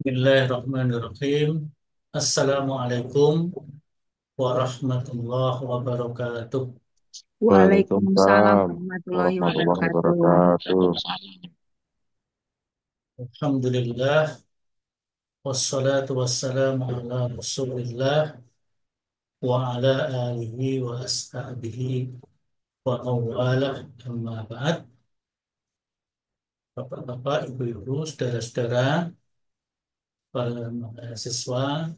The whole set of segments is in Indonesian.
Bismillahirrahmanirrahim. Assalamualaikum warahmatullahi wabarakatuh. Waalaikumsalam Waalaikumsalam warahmatullahi warahmatullahi wabarakatuh. wabarakatuh. Alhamdulillah, wassalatu wassalamu ala rasulillah wa ala alihi wa ashabihi wa awalah amma ba'd. Bapak-bapak, ibu-ibu, saudara-saudara, para mahasiswa,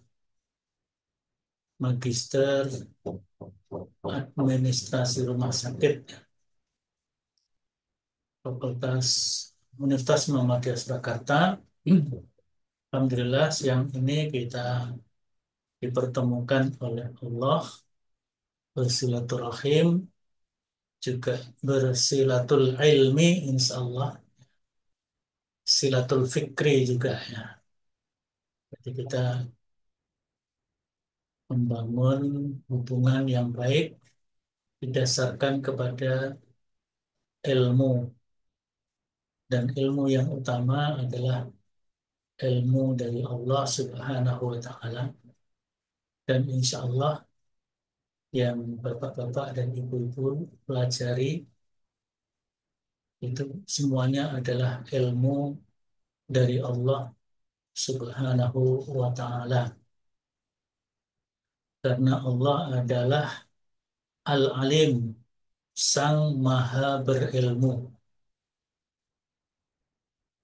magister, administrasi rumah sakit, Fakultas Universitas Muhammadiyah Surakarta. Alhamdulillah siang ini kita dipertemukan oleh Allah bersilaturahim juga bersilatul ilmi insya Allah silatul fikri juga ya. Jadi kita membangun hubungan yang baik didasarkan kepada ilmu, dan ilmu yang utama adalah ilmu dari Allah Subhanahu wa Ta'ala, dan insya Allah yang bapak-bapak dan ibu-ibu pelajari itu semuanya adalah ilmu dari Allah Subhanahu wa Ta'ala, karena Allah adalah Al-Alim, Sang Maha Berilmu.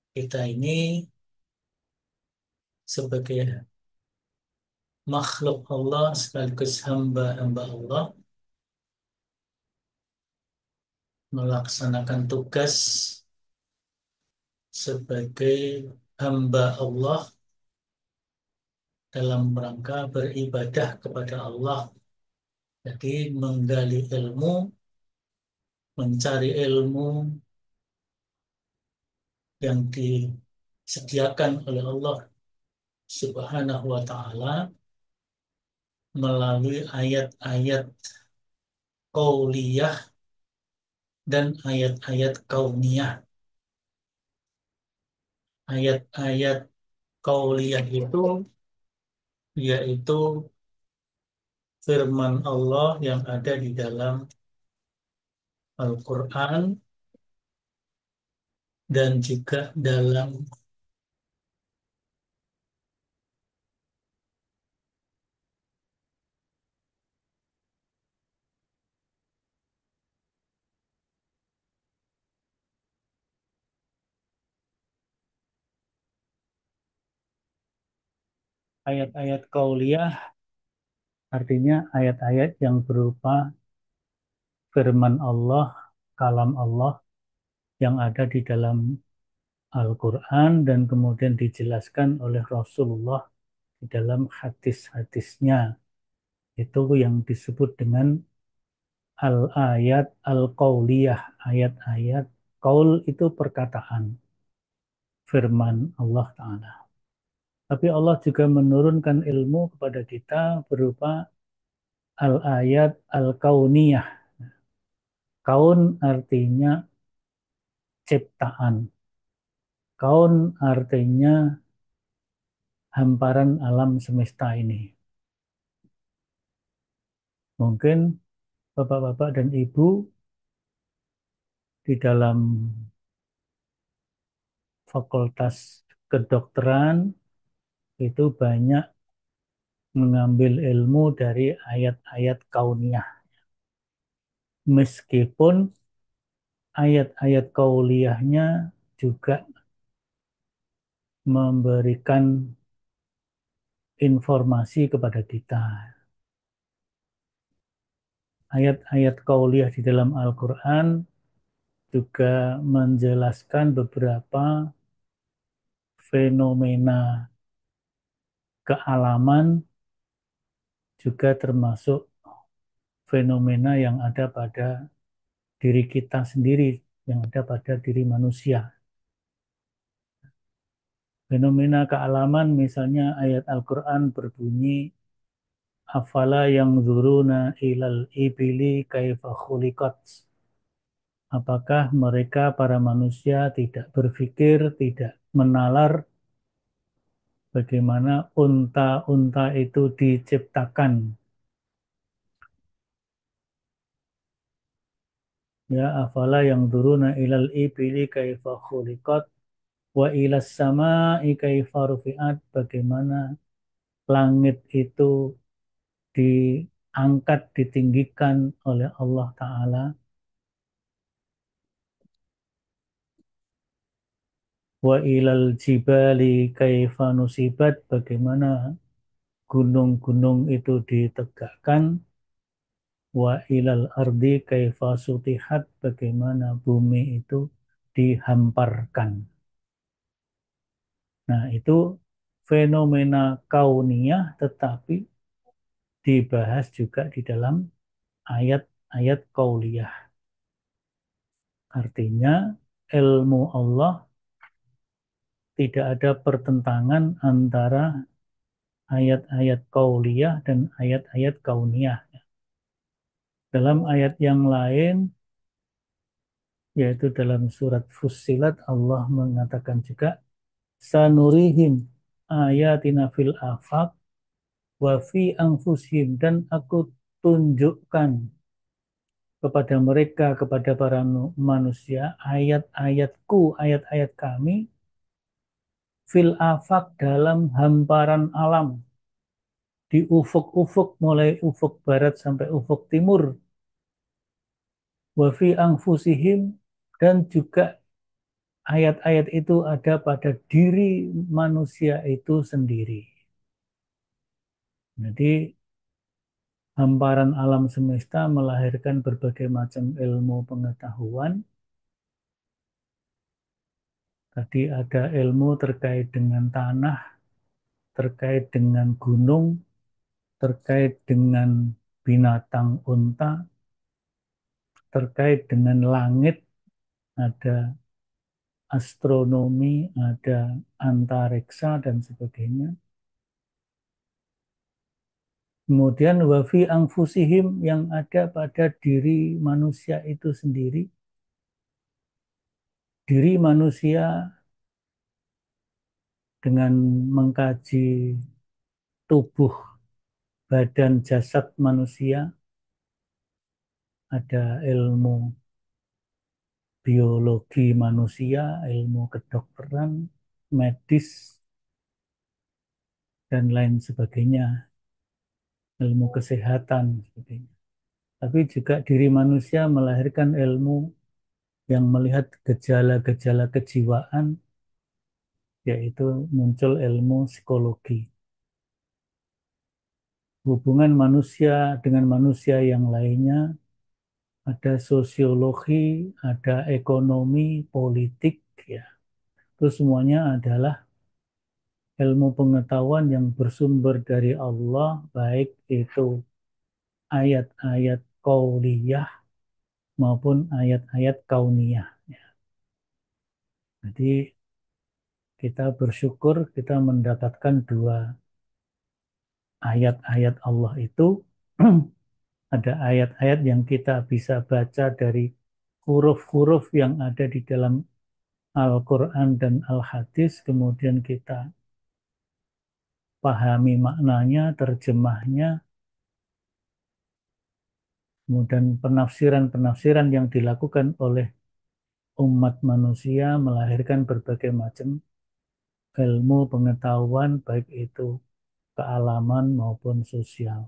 Kita ini sebagai makhluk Allah sekaligus hamba-hamba Allah melaksanakan tugas sebagai hamba Allah dalam rangka beribadah kepada Allah. Jadi menggali ilmu, mencari ilmu yang disediakan oleh Allah Subhanahu wa Ta'ala melalui ayat-ayat qauliyah dan ayat-ayat kauniyah. Ayat-ayat qauliyah itu yaitu firman Allah yang ada di dalam Al-Quran dan juga dalam ayat-ayat qauliyah, artinya ayat-ayat yang berupa firman Allah, kalam Allah yang ada di dalam Al-Quran dan kemudian dijelaskan oleh Rasulullah di dalam hadis-hadisnya. Itu yang disebut dengan al-ayat al-qauliyah, ayat-ayat qaul itu perkataan, firman Allah Ta'ala. Tapi Allah juga menurunkan ilmu kepada kita berupa al-ayat al-kauniyah. Kaun artinya ciptaan. Kaun artinya hamparan alam semesta ini. Mungkin bapak-bapak dan ibu di dalam fakultas kedokteran itu banyak mengambil ilmu dari ayat-ayat kauniyah. Meskipun ayat-ayat kauliyahnya juga memberikan informasi kepada kita. Ayat-ayat kauliyah di dalam Al-Quran juga menjelaskan beberapa fenomena kealaman, juga termasuk fenomena yang ada pada diri kita sendiri, yang ada pada diri manusia. Fenomena kealaman misalnya ayat Al-Quran berbunyi, afala yang zuruna ilal ibili kaifa khuliqat. Apakah mereka para manusia tidak berpikir, tidak menalar bagaimana unta-unta itu diciptakan. Ya, afala yang duruna ilal ibili kaifa khuliqat wa ilas sama'i kaifa rufi'at. Bagaimana langit itu diangkat, ditinggikan oleh Allah Ta'ala. Wa ilal jibali kaifa nusibat. Bagaimana gunung-gunung itu ditegakkan. Wa ilal ardi kaifa sutihat. Bagaimana bumi itu dihamparkan. Nah, itu fenomena kauniyah tetapi dibahas juga di dalam ayat-ayat kauliyah. Artinya ilmu Allah tidak ada pertentangan antara ayat-ayat kauliyah dan ayat-ayat kauniyah. Dalam ayat yang lain, yaitu dalam surat Fussilat, Allah mengatakan juga, sanurihim ayatina fil afaq wa fi anfusihim, dan aku tunjukkan kepada mereka, kepada para manusia, ayat-ayatku, ayat-ayat kami, fil afaq, dalam hamparan alam, di ufuk-ufuk, mulai ufuk barat sampai ufuk timur, wa fi anfusihim, dan juga ayat-ayat itu ada pada diri manusia itu sendiri. Jadi hamparan alam semesta melahirkan berbagai macam ilmu pengetahuan. Tadi ada ilmu terkait dengan tanah, terkait dengan gunung, terkait dengan binatang unta, terkait dengan langit, ada astronomi, ada antariksa, dan sebagainya. Kemudian wafi angfusihim, yang ada pada diri manusia itu sendiri. Diri manusia dengan mengkaji tubuh, badan, jasad manusia, ada ilmu biologi manusia, ilmu kedokteran, medis, dan lain sebagainya, ilmu kesehatan, sebagainya. Tapi juga diri manusia melahirkan ilmu yang melihat gejala-gejala kejiwaan, yaitu muncul ilmu psikologi. Hubungan manusia dengan manusia yang lainnya, ada sosiologi, ada ekonomi, politik, ya. Itu semuanya adalah ilmu pengetahuan yang bersumber dari Allah, baik itu ayat-ayat qauliyah maupun ayat-ayat kauniyah. Jadi kita bersyukur kita mendapatkan dua ayat-ayat Allah itu. Ada ayat-ayat yang kita bisa baca dari huruf-huruf yang ada di dalam Al-Quran dan Al-Hadis, kemudian kita pahami maknanya, terjemahnya, kemudian penafsiran-penafsiran yang dilakukan oleh umat manusia melahirkan berbagai macam ilmu pengetahuan, baik itu kealaman maupun sosial.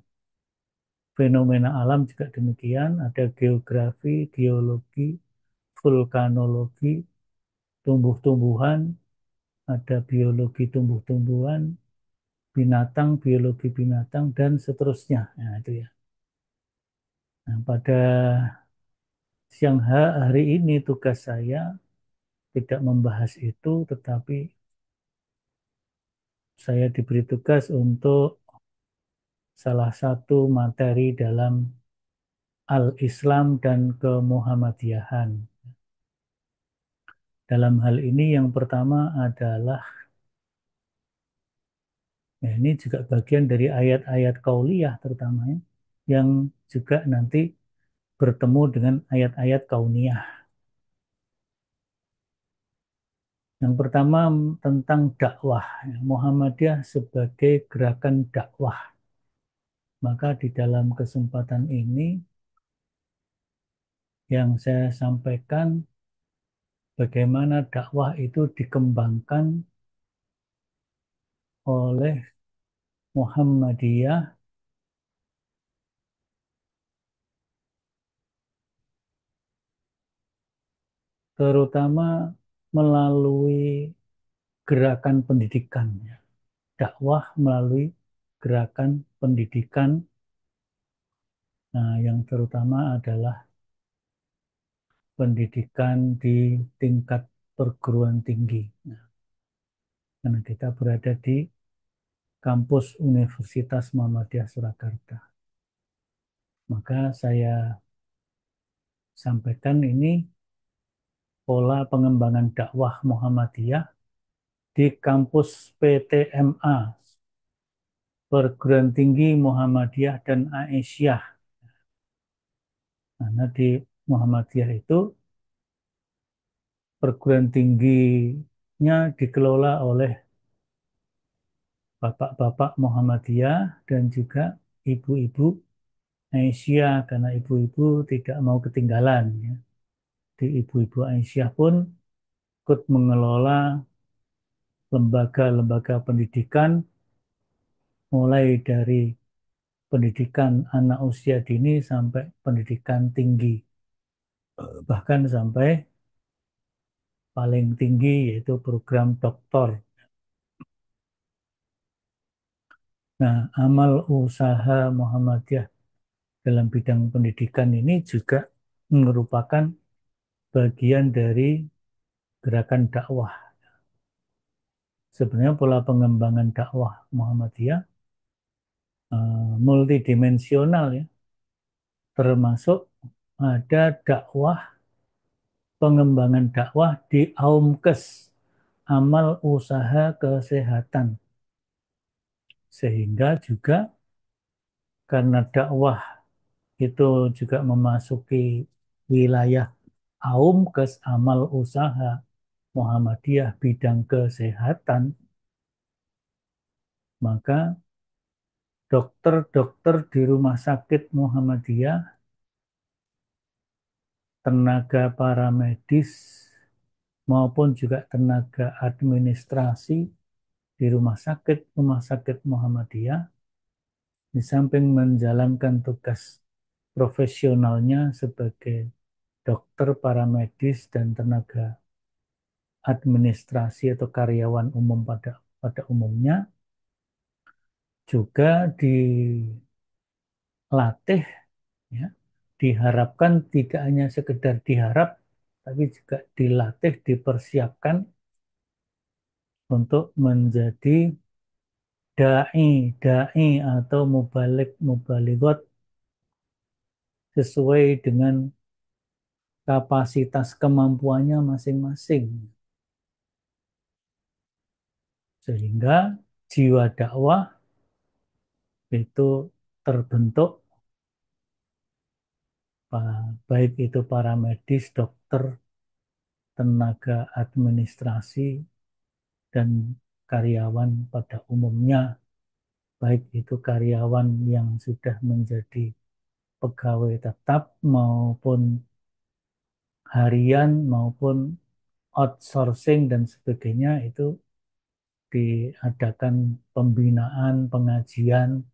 Fenomena alam juga demikian, ada geografi, geologi, vulkanologi, tumbuh-tumbuhan, ada biologi tumbuh-tumbuhan, binatang, biologi binatang, dan seterusnya. Nah, itu ya. Nah, pada siang hari ini tugas saya tidak membahas itu, tetapi saya diberi tugas untuk salah satu materi dalam Al-Islam dan Kemuhammadiyahan. Dalam hal ini yang pertama adalah, ya ini juga bagian dari ayat-ayat kauliyah terutamanya, yang juga nanti bertemu dengan ayat-ayat kauniyah. Yang pertama tentang dakwah, Muhammadiyah sebagai gerakan dakwah. Maka di dalam kesempatan ini yang saya sampaikan bagaimana dakwah itu dikembangkan oleh Muhammadiyah, terutama melalui gerakan pendidikan, ya. Dakwah melalui gerakan pendidikan, nah, yang terutama adalah pendidikan di tingkat perguruan tinggi. Nah, karena kita berada di kampus Universitas Muhammadiyah Surakarta. Maka saya sampaikan ini pola pengembangan dakwah Muhammadiyah di kampus PTMA, Perguruan Tinggi Muhammadiyah dan Aisyah. Karena di Muhammadiyah itu perguruan tingginya dikelola oleh bapak-bapak Muhammadiyah dan juga ibu-ibu Aisyah, karena ibu-ibu tidak mau ketinggalan, ya. Di ibu-ibu Aisyah pun ikut mengelola lembaga-lembaga pendidikan, mulai dari pendidikan anak usia dini sampai pendidikan tinggi, bahkan sampai paling tinggi yaitu program doktor. Nah, amal usaha Muhammadiyah dalam bidang pendidikan ini juga merupakan bagian dari gerakan dakwah. Sebenarnya pola pengembangan dakwah Muhammadiyah multidimensional, ya, termasuk ada dakwah pengembangan dakwah di AUMKES, amal usaha kesehatan, sehingga juga karena dakwah itu juga memasuki wilayah AUMKES, amal usaha Muhammadiyah bidang kesehatan, maka dokter-dokter di rumah sakit Muhammadiyah, tenaga paramedis maupun juga tenaga administrasi di rumah sakit Muhammadiyah, di samping menjalankan tugas profesionalnya sebagai dokter, paramedis, dan tenaga administrasi atau karyawan umum pada umumnya, juga dilatih, ya, diharapkan tidak hanya sekedar diharap, tapi juga dilatih, dipersiapkan untuk menjadi dai atau mubalik mubaligot sesuai dengan kapasitas kemampuannya masing-masing. Sehingga jiwa dakwah itu terbentuk, baik itu para medis, dokter, tenaga administrasi, dan karyawan pada umumnya, baik itu karyawan yang sudah menjadi pegawai tetap maupun harian maupun outsourcing dan sebagainya, itu diadakan pembinaan, pengajian,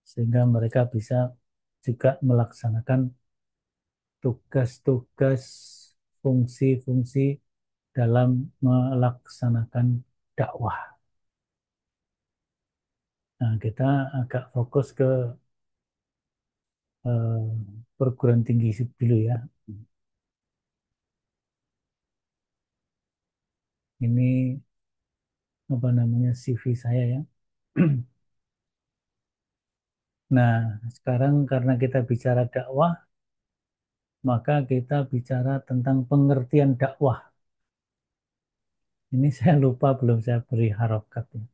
sehingga mereka bisa juga melaksanakan tugas-tugas, fungsi-fungsi dalam melaksanakan dakwah. Nah, kita agak fokus ke eh, perguruan tinggi dulu, ya. Ini apa namanya CV saya, ya. Nah, sekarang karena kita bicara dakwah, maka kita bicara tentang pengertian dakwah. Ini saya lupa belum saya beri harokat, ya.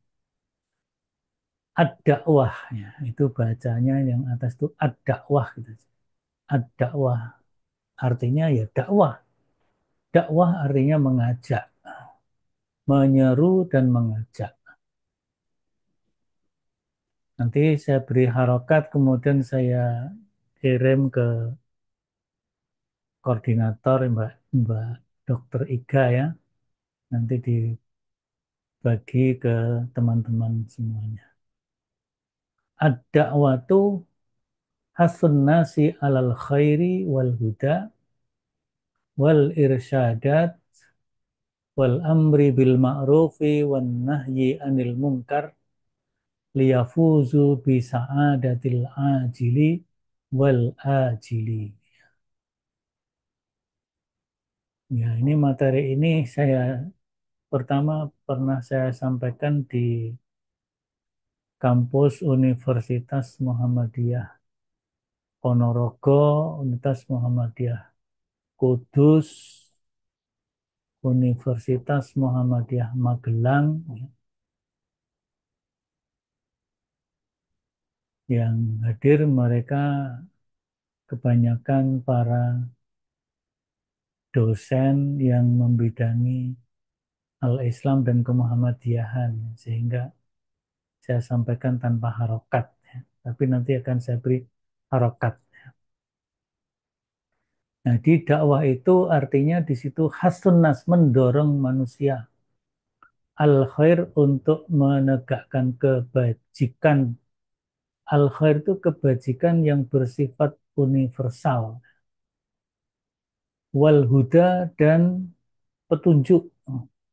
Ad-dakwah, ya, itu bacanya yang atas itu ad-dakwah gitu. Ad-dakwah artinya ya dakwah. Dakwah artinya mengajak. menyeru dan mengajak. Nanti saya beri harokat, kemudian saya kirim ke koordinator Mbak Mbak Dokter Iga ya. Nanti dibagi ke teman-teman semuanya. Ad-da'watu hasun nasi alal khairi wal huda wal irsyadat wal amri bil ma'rufi wan nahyi anil munkar liyafuzu bi sa'adatil ajili wal ajili. Ya, ini materi ini saya pertama pernah saya sampaikan di kampus Universitas Muhammadiyah Ponorogo, Universitas Muhammadiyah Kudus, Universitas Muhammadiyah Magelang, yang hadir mereka kebanyakan para dosen yang membidangi al-Islam dan kemuhammadiyahan, sehingga saya sampaikan tanpa harokat, ya. Tapi nanti akan saya beri harokat. Nah, di dakwah itu artinya di situ hasun nas, mendorong manusia al khair, untuk menegakkan kebajikan. Al khair itu kebajikan yang bersifat universal. Wal huda, dan petunjuk,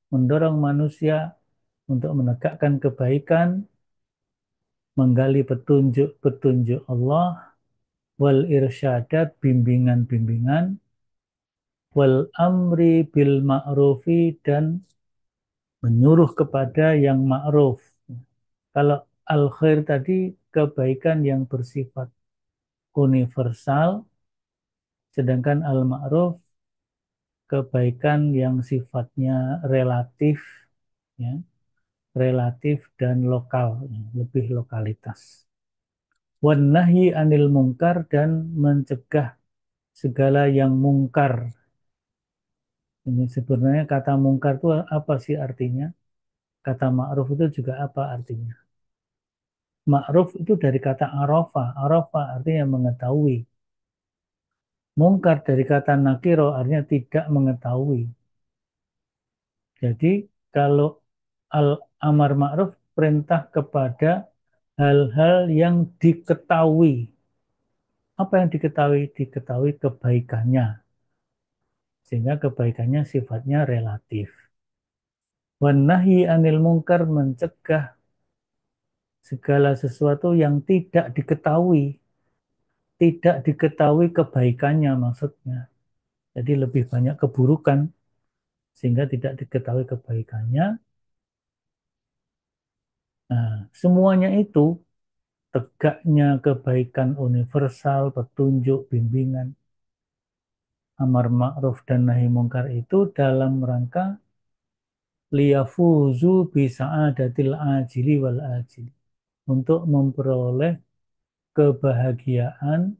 mendorong manusia untuk menegakkan kebaikan, menggali petunjuk-petunjuk Allah, wal irsyadat, bimbingan-bimbingan, wal amri bil ma'rufi, dan menyuruh kepada yang ma'ruf. Kalau al khair tadi kebaikan yang bersifat universal, sedangkan al ma'ruf kebaikan yang sifatnya relatif, ya, relatif dan lokal, ya, lebih lokalitas. Wan nahyi anil mungkar, dan mencegah segala yang mungkar. Ini sebenarnya kata mungkar itu apa sih artinya? Kata ma'ruf itu juga apa artinya? Ma'ruf itu dari kata arafa. Arafa artinya mengetahui. Mungkar dari kata nakiro artinya tidak mengetahui. Jadi kalau al-amar ma'ruf perintah kepada hal-hal yang diketahui. Apa yang diketahui? Diketahui kebaikannya. Sehingga kebaikannya sifatnya relatif. Wan nahyi anil mungkar, mencegah segala sesuatu yang tidak diketahui. Tidak diketahui kebaikannya maksudnya. Jadi lebih banyak keburukan sehingga tidak diketahui kebaikannya. Nah, semuanya itu, tegaknya kebaikan universal, petunjuk, bimbingan, amar ma'ruf dan nahi mungkar, itu dalam rangka liyafuzu bisa'adatil ajili wal ajili, untuk memperoleh kebahagiaan.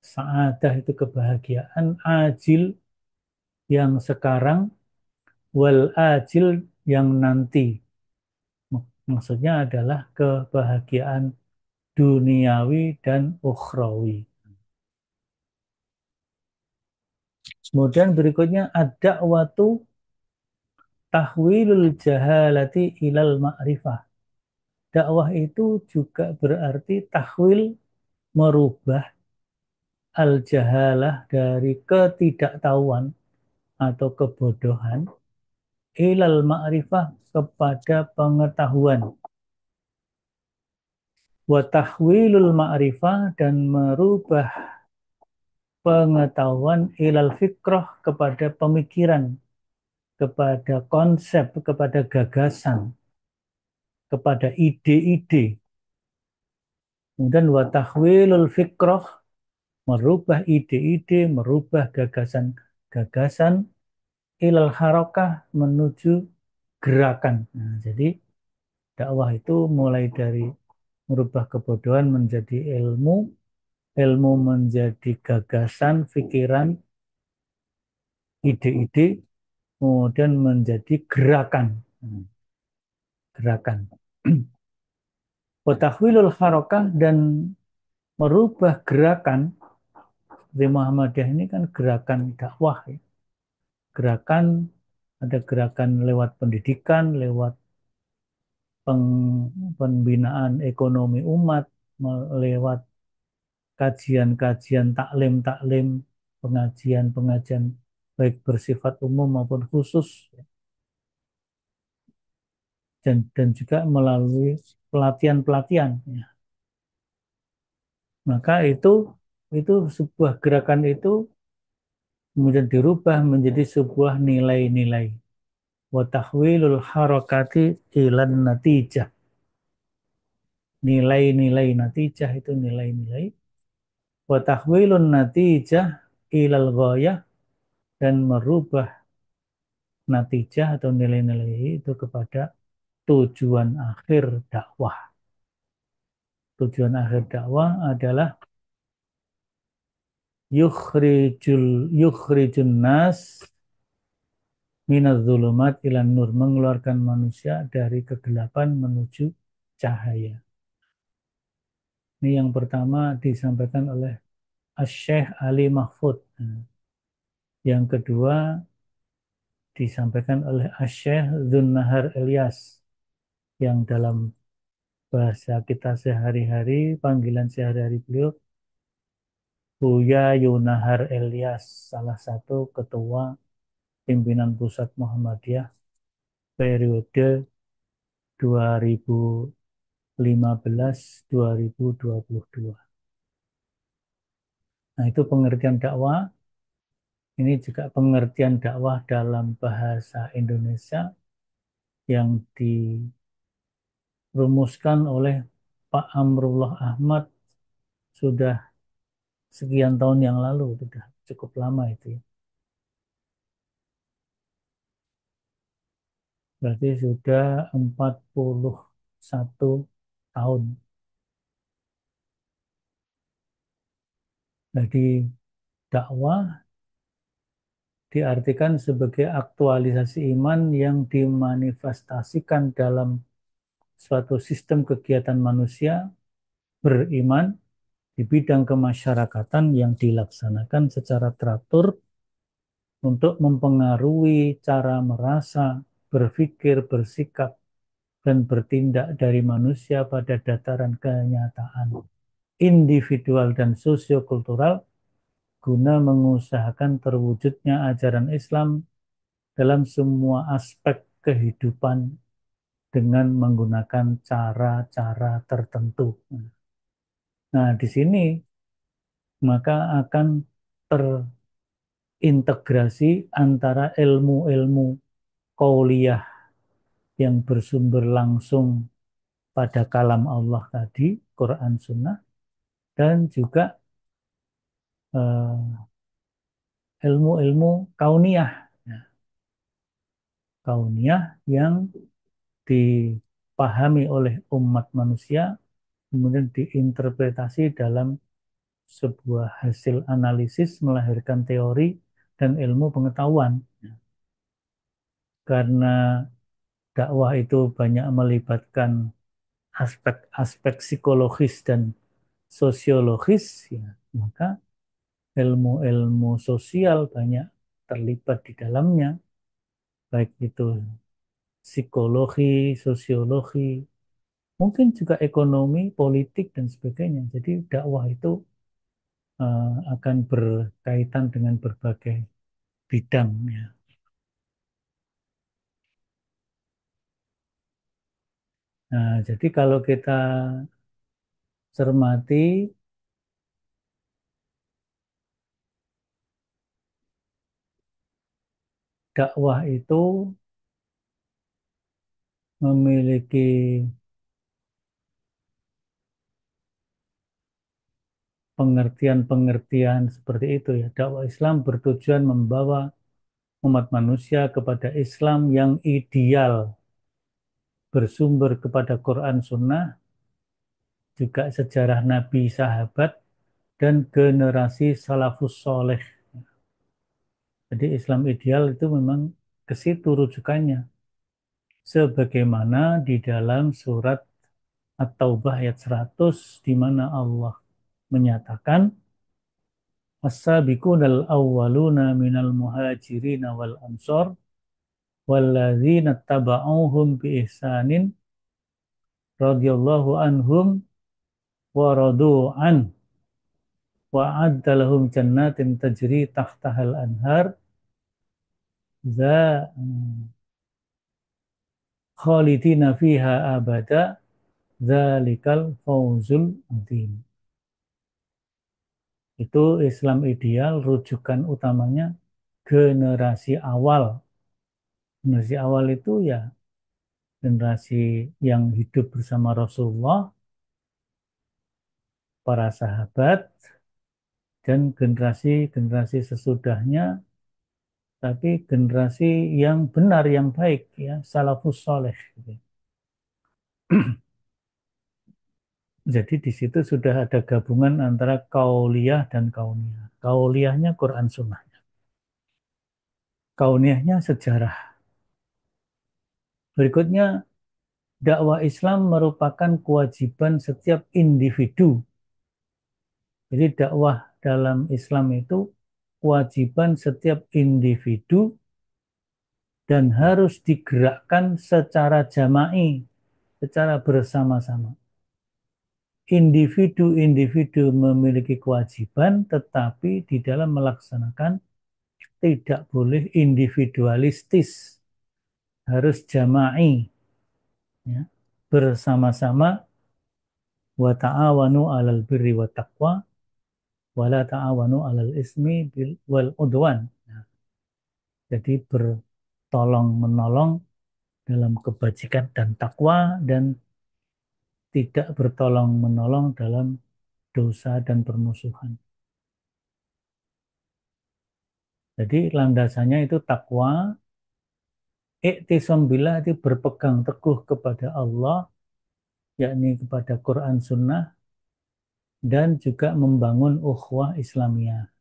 Sa'adah itu kebahagiaan, ajil yang sekarang, wal ajil yang nanti. Maksudnya adalah kebahagiaan duniawi dan ukhrawi. Kemudian berikutnya ada waktu tahwilul jahalati ilal ma'rifah. Dakwah itu juga berarti tahwil, merubah al-jahalah, dari ketidaktahuan atau kebodohan, ilal ma'rifah, kepada pengetahuan. Wa tahwilul ma'rifah, dan merubah pengetahuan, ilal fikrah, kepada pemikiran, kepada konsep, kepada gagasan, kepada ide-ide. Kemudian wa tahwilul fikrah, merubah ide-ide, merubah gagasan-gagasan, ilal harakah, menuju gerakan. Nah, jadi dakwah itu mulai dari merubah kebodohan menjadi ilmu, ilmu menjadi gagasan, pikiran, ide-ide, kemudian menjadi gerakan. Gerakan. Watahwilul harokah dan merubah gerakan. Di Muhammadiyah ini kan gerakan dakwah, ya. Gerakan, ada gerakan lewat pendidikan, lewat pembinaan ekonomi umat, lewat kajian-kajian taklim-taklim, pengajian-pengajian baik bersifat umum maupun khusus, ya. Dan juga melalui pelatihan-pelatihan, ya. Maka itu sebuah gerakan itu kemudian dirubah menjadi sebuah nilai-nilai. Wa tahwilul harakati ilan natijah. Nilai-nilai natijah itu nilai-nilai. Wa tahwilun natijah ilal ghayah, dan merubah natijah atau nilai-nilai itu kepada tujuan akhir dakwah. Tujuan akhir dakwah adalah yukhrijun nas minaz zulumat ilan nur, mengeluarkan manusia dari kegelapan menuju cahaya. Ini yang pertama disampaikan oleh Asy-Syaikh Ali Mahfud. Yang kedua disampaikan oleh Asy-Syaikh Dzunnahar Ilyas, yang dalam bahasa kita sehari-hari, panggilan sehari-hari beliau Buya Yunahar Ilyas, salah satu ketua pimpinan pusat Muhammadiyah periode 2015-2022. Nah, itu pengertian dakwah. Ini juga pengertian dakwah dalam bahasa Indonesia yang dirumuskan oleh Pak Amrullah Ahmad sudah sekian tahun yang lalu, sudah cukup lama itu, ya. Berarti sudah 41 tahun. Jadi dakwah diartikan sebagai aktualisasi iman yang dimanifestasikan dalam suatu sistem kegiatan manusia beriman di bidang kemasyarakatan yang dilaksanakan secara teratur untuk mempengaruhi cara merasa, berpikir, bersikap, dan bertindak dari manusia pada dataran kenyataan individual dan sosiokultural guna mengusahakan terwujudnya ajaran Islam dalam semua aspek kehidupan dengan menggunakan cara-cara tertentu. Nah, di sini maka akan terintegrasi antara ilmu-ilmu qauliyah yang bersumber langsung pada kalam Allah tadi, Quran Sunnah, dan juga ilmu-ilmu kauniyah. Nah, kauniyah yang dipahami oleh umat manusia, kemudian diinterpretasi dalam sebuah hasil analisis melahirkan teori dan ilmu pengetahuan. Karena dakwah itu banyak melibatkan aspek-aspek psikologis dan sosiologis, ya, maka ilmu-ilmu sosial banyak terlibat di dalamnya, baik itu psikologi, sosiologi, mungkin juga ekonomi, politik, dan sebagainya. Jadi dakwah itu akan berkaitan dengan berbagai bidang, ya. Nah, jadi kalau kita cermati, dakwah itu memiliki pengertian-pengertian seperti itu, ya. Dakwah Islam bertujuan membawa umat manusia kepada Islam yang ideal, bersumber kepada Quran Sunnah, juga sejarah Nabi, sahabat, dan generasi salafus soleh. Jadi Islam ideal itu memang ke situ rujukannya. Sebagaimana di dalam surat At-Taubah ayat 100 di mana Allah menyatakan as-sabiqunal awwaluna minal muhajirin wal ansor walladzina taba'uuhum bi ihsanin radhiyallahu anhum wa radu an wa adda lahum jannatin tajri tahtahal anhar za khalidina fiha abada dzalikal fawzul adzim. Itu Islam ideal, rujukan utamanya generasi awal. Generasi awal itu ya generasi yang hidup bersama Rasulullah, para sahabat, dan generasi-generasi sesudahnya, tapi generasi yang benar, yang baik, ya, salafus soleh. Gitu. Jadi di situ sudah ada gabungan antara kauliyah dan kauniyah. Kauliyahnya Quran Sunnah. Kauniyahnya sejarah. Berikutnya, dakwah Islam merupakan kewajiban setiap individu. Jadi dakwah dalam Islam itu kewajiban setiap individu dan harus digerakkan secara jama'i, secara bersama-sama. Individu-individu memiliki kewajiban, tetapi di dalam melaksanakan tidak boleh individualistis, harus jama'i, ya. Bersama-sama, wa ta'awanu 'alal birri wa taqwa wa la ta'awanu 'alal ismi wal udwan. Nah, jadi bertolong menolong dalam kebajikan dan takwa dan tidak bertolong menolong dalam dosa dan permusuhan. Jadi landasannya itu takwa, iktisam billah itu berpegang teguh kepada Allah, yakni kepada Quran Sunnah, dan juga membangun ukhuwah Islamiyah.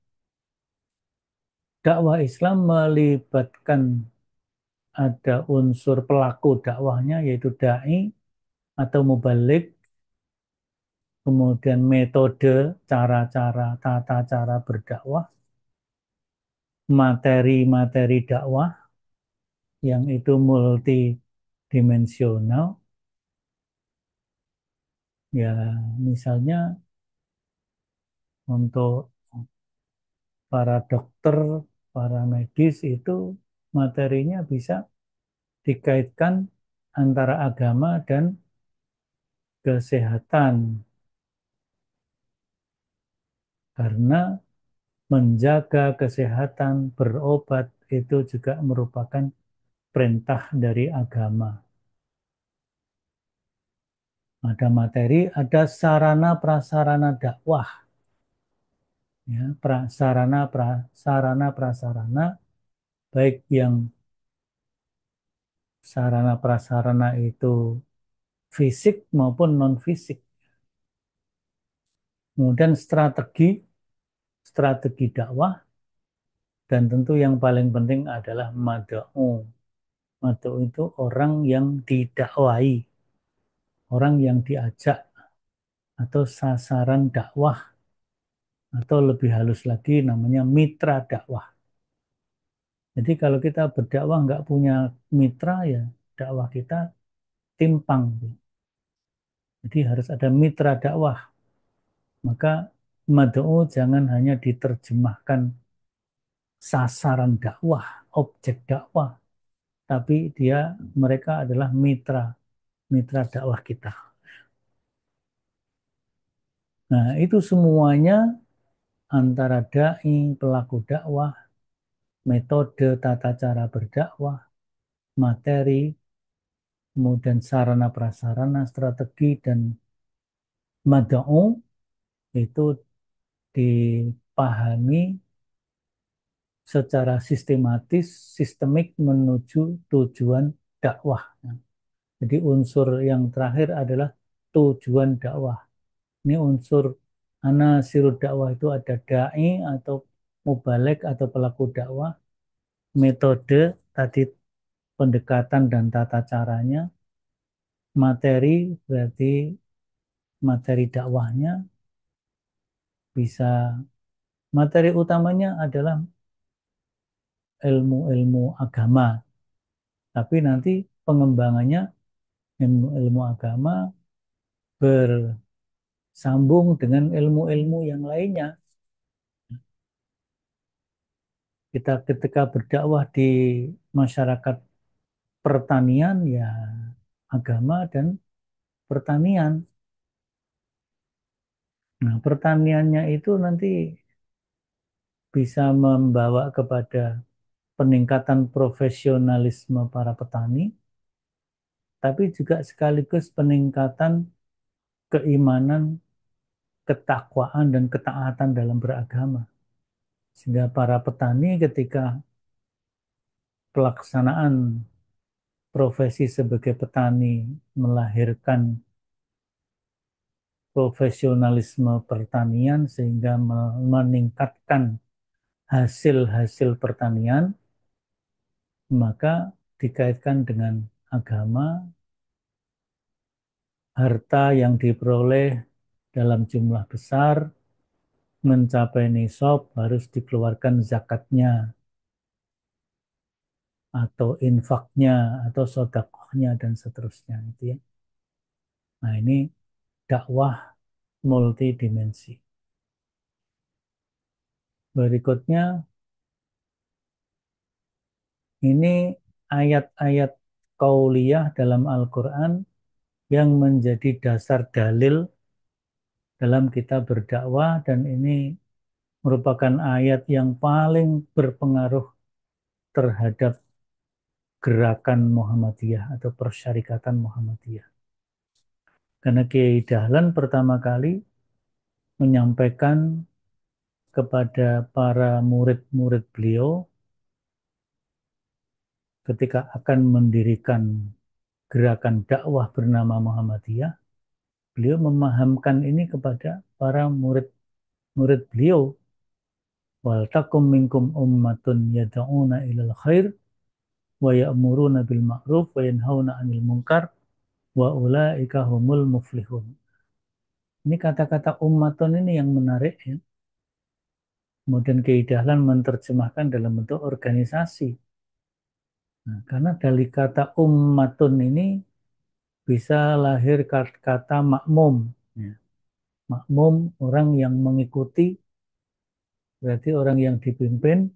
Dakwah Islam melibatkan ada unsur pelaku dakwahnya yaitu dai atau mubalik, kemudian metode, cara-cara, tata cara berdakwah, materi-materi dakwah yang itu multidimensional, ya misalnya untuk para dokter, para medis itu materinya bisa dikaitkan antara agama dan kesehatan karena menjaga kesehatan berobat itu juga merupakan perintah dari agama. Ada materi, ada sarana prasarana dakwah, ya, sarana prasarana baik yang sarana prasarana itu fisik maupun non fisik. Kemudian strategi dakwah, dan tentu yang paling penting adalah mad'u. Mad'u itu orang yang didakwai, orang yang diajak, atau sasaran dakwah, atau lebih halus lagi namanya mitra dakwah. Jadi kalau kita berdakwah nggak punya mitra, ya dakwah kita timpang. Jadi harus ada mitra dakwah. Maka mad'u jangan hanya diterjemahkan sasaran dakwah, objek dakwah, tapi mereka adalah mitra dakwah kita. Nah, itu semuanya antara dai, pelaku dakwah, metode tata cara berdakwah, materi, kemudian sarana prasarana, strategi, dan mad'u itu dipahami secara sistematis, sistemik menuju tujuan dakwah. Jadi unsur yang terakhir adalah tujuan dakwah. Ini unsur anasirud dakwah itu ada dai atau mubalik atau pelaku dakwah, metode, tadi pendekatan dan tata caranya, materi berarti materi dakwahnya bisa, materi utamanya adalah ilmu-ilmu agama, tapi nanti pengembangannya ilmu-ilmu agama bersambung dengan ilmu-ilmu yang lainnya. Kita ketika berdakwah di masyarakat pertanian, ya agama dan pertanian. Nah, pertaniannya itu nanti bisa membawa kepada peningkatan profesionalisme para petani, tapi juga sekaligus peningkatan keimanan, ketakwaan, dan ketaatan dalam beragama. Sehingga para petani ketika pelaksanaan profesi sebagai petani melahirkan profesionalisme pertanian sehingga meningkatkan hasil-hasil pertanian, maka dikaitkan dengan agama, harta yang diperoleh dalam jumlah besar mencapai nisab harus dikeluarkan zakatnya atau infaknya atau sodakohnya dan seterusnya itu ya. Nah ini dakwah multidimensi. Berikutnya ini ayat-ayat qauliyah dalam Al-Quran yang menjadi dasar dalil dalam kita berdakwah, dan ini merupakan ayat yang paling berpengaruh terhadap gerakan Muhammadiyah atau persyarikatan Muhammadiyah. Karena Kiai Dahlan pertama kali menyampaikan kepada para murid-murid beliau ketika akan mendirikan gerakan dakwah bernama Muhammadiyah, beliau memahamkan ini kepada para murid-murid beliau. Wal takum minkum ummatun yad'una ilal khair wa ya'muruna bil ma'ruf wa yanhauna 'anil munkar wa ulaika humul muflihun. Ini kata-kata ummatun ini yang menarik ya. Kemudian Kiai Dahlan menerjemahkan dalam bentuk organisasi. Nah, karena dari kata ummatun ini bisa lahir kata makmum. Ya. Makmum orang yang mengikuti, berarti orang yang dipimpin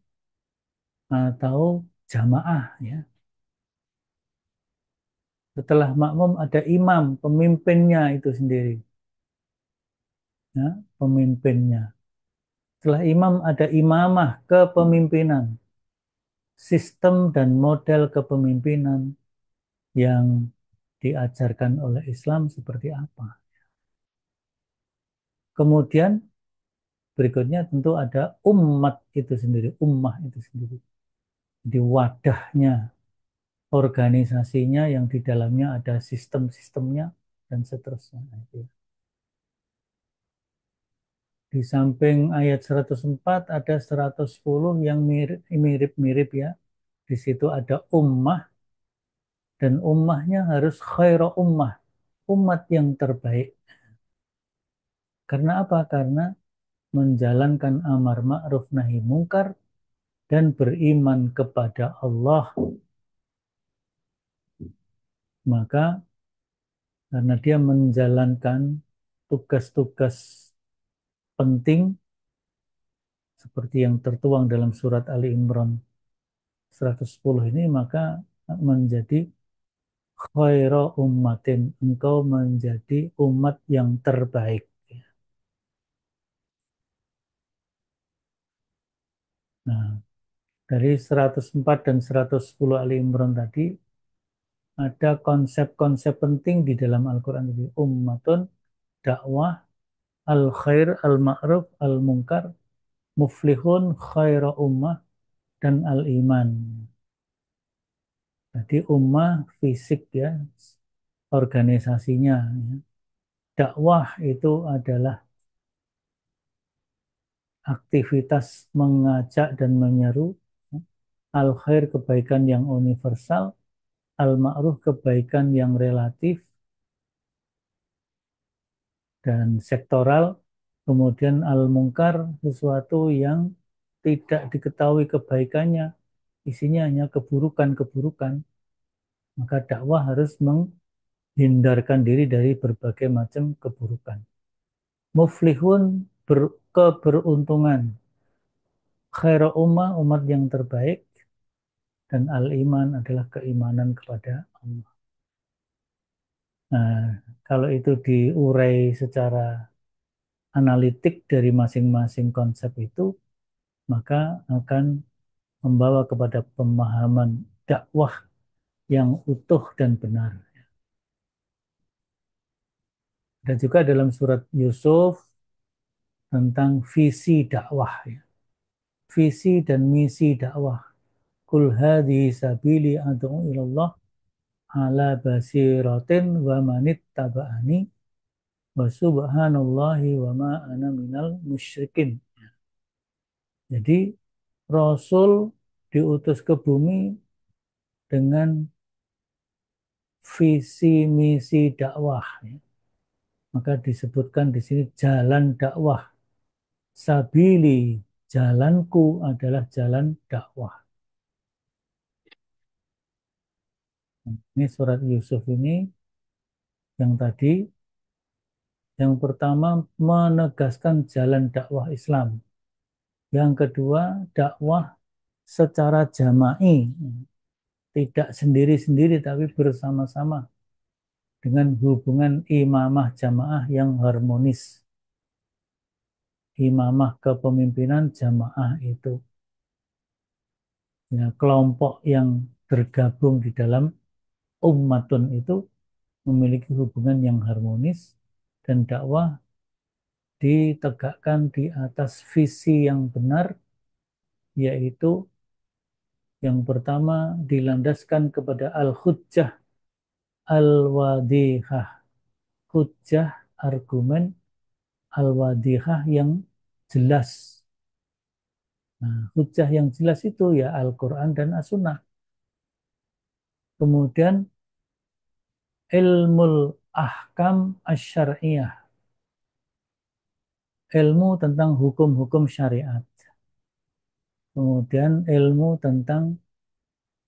atau jamaah ya. Setelah makmum ada imam, pemimpinnya itu sendiri. Ya, pemimpinnya. Setelah imam ada imamah, kepemimpinan. Sistem dan model kepemimpinan yang diajarkan oleh Islam seperti apa. Kemudian berikutnya tentu ada umat itu sendiri, ummah itu sendiri. Di wadahnya, organisasinya yang di dalamnya ada sistem-sistemnya dan seterusnya. Nah, itu. Di samping ayat 104 ada 110 yang mirip-mirip ya. Di situ ada ummah dan ummahnya harus khaira ummah, umat yang terbaik. Karena apa? Karena menjalankan amar ma'ruf nahi mungkar dan beriman kepada Allah, maka karena dia menjalankan tugas-tugas penting seperti yang tertuang dalam surat Ali Imran 110 ini, maka menjadi khaira ummatin, engkau menjadi umat yang terbaik. Nah, dari 104 dan 110 Ali Imran tadi ada konsep-konsep penting di dalam Al-Quran ini. Ummatun, dakwah, al-khair, al-ma'ruf, al-munkar, muflihun, khaira ummah, dan al-iman. Jadi ummah fisik ya, organisasinya. Ya. Dakwah itu adalah aktivitas mengajak dan menyeru. Ya. Al-khair kebaikan yang universal, al-ma'ruf kebaikan yang relatif dan sektoral, kemudian al-munkar sesuatu yang tidak diketahui kebaikannya, isinya hanya keburukan-keburukan. Maka dakwah harus menghindarkan diri dari berbagai macam keburukan. Muflihun keberuntungan. Khairu ummah, umat yang terbaik. Dan al-iman adalah keimanan kepada Allah. Nah, kalau itu diurai secara analitik dari masing-masing konsep itu, maka akan membawa kepada pemahaman dakwah yang utuh dan benar. Dan juga dalam surat Yusuf tentang visi dakwah, ya. Visi dan misi dakwah. Kul hadhihi sabili ad'u ilallah ala basiratin wa manit taba'ani wa subhanallahi wa ma ana minal musyrikin. Jadi Rasul diutus ke bumi dengan visi misi dakwah, ya. Maka disebutkan di sini jalan dakwah. Sabili, jalanku adalah jalan dakwah. Ini surat Yusuf ini yang tadi, yang pertama menegaskan jalan dakwah Islam. Yang kedua, dakwah secara jama'i, tidak sendiri-sendiri tapi bersama-sama dengan hubungan imamah jamaah yang harmonis. Imamah kepemimpinan jamaah itu, ya, kelompok yang tergabung di dalam ummatun itu memiliki hubungan yang harmonis dan dakwah ditegakkan di atas visi yang benar, yaitu yang pertama dilandaskan kepada al-hujjah al-wadihah, hujjah argumen al-wadihah yang jelas. Nah, hujjah yang jelas itu ya Al-Quran dan As-Sunnah. Kemudian ilmul ahkam asy-syar'iyyah, ilmu tentang hukum-hukum syariat. Kemudian ilmu tentang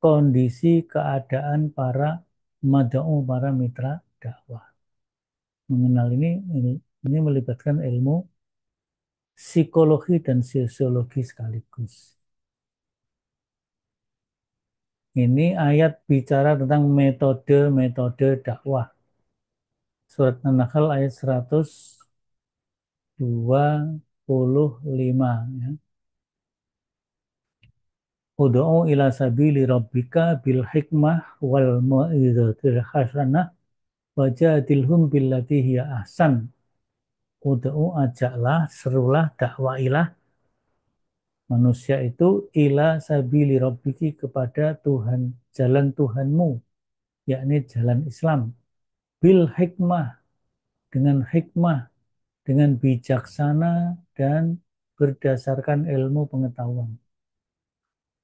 kondisi keadaan para mad'u, para mitra dakwah. Mengenal ini melibatkan ilmu psikologi dan sosiologi sekaligus. Ini ayat bicara tentang metode-metode dakwah. Surat An-Nahl ayat 125, ya. Ud'u ila sabili rabbika bil hikmah wal mau'izatil hasanah wajadilhum billati hiya ahsan. Ud'u, ajaklah, serulah, dakwailah manusia itu ila sabili rabbiki, kepada Tuhan, jalan Tuhanmu, yakni jalan Islam. Bil hikmah, dengan hikmah, dengan bijaksana dan berdasarkan ilmu pengetahuan.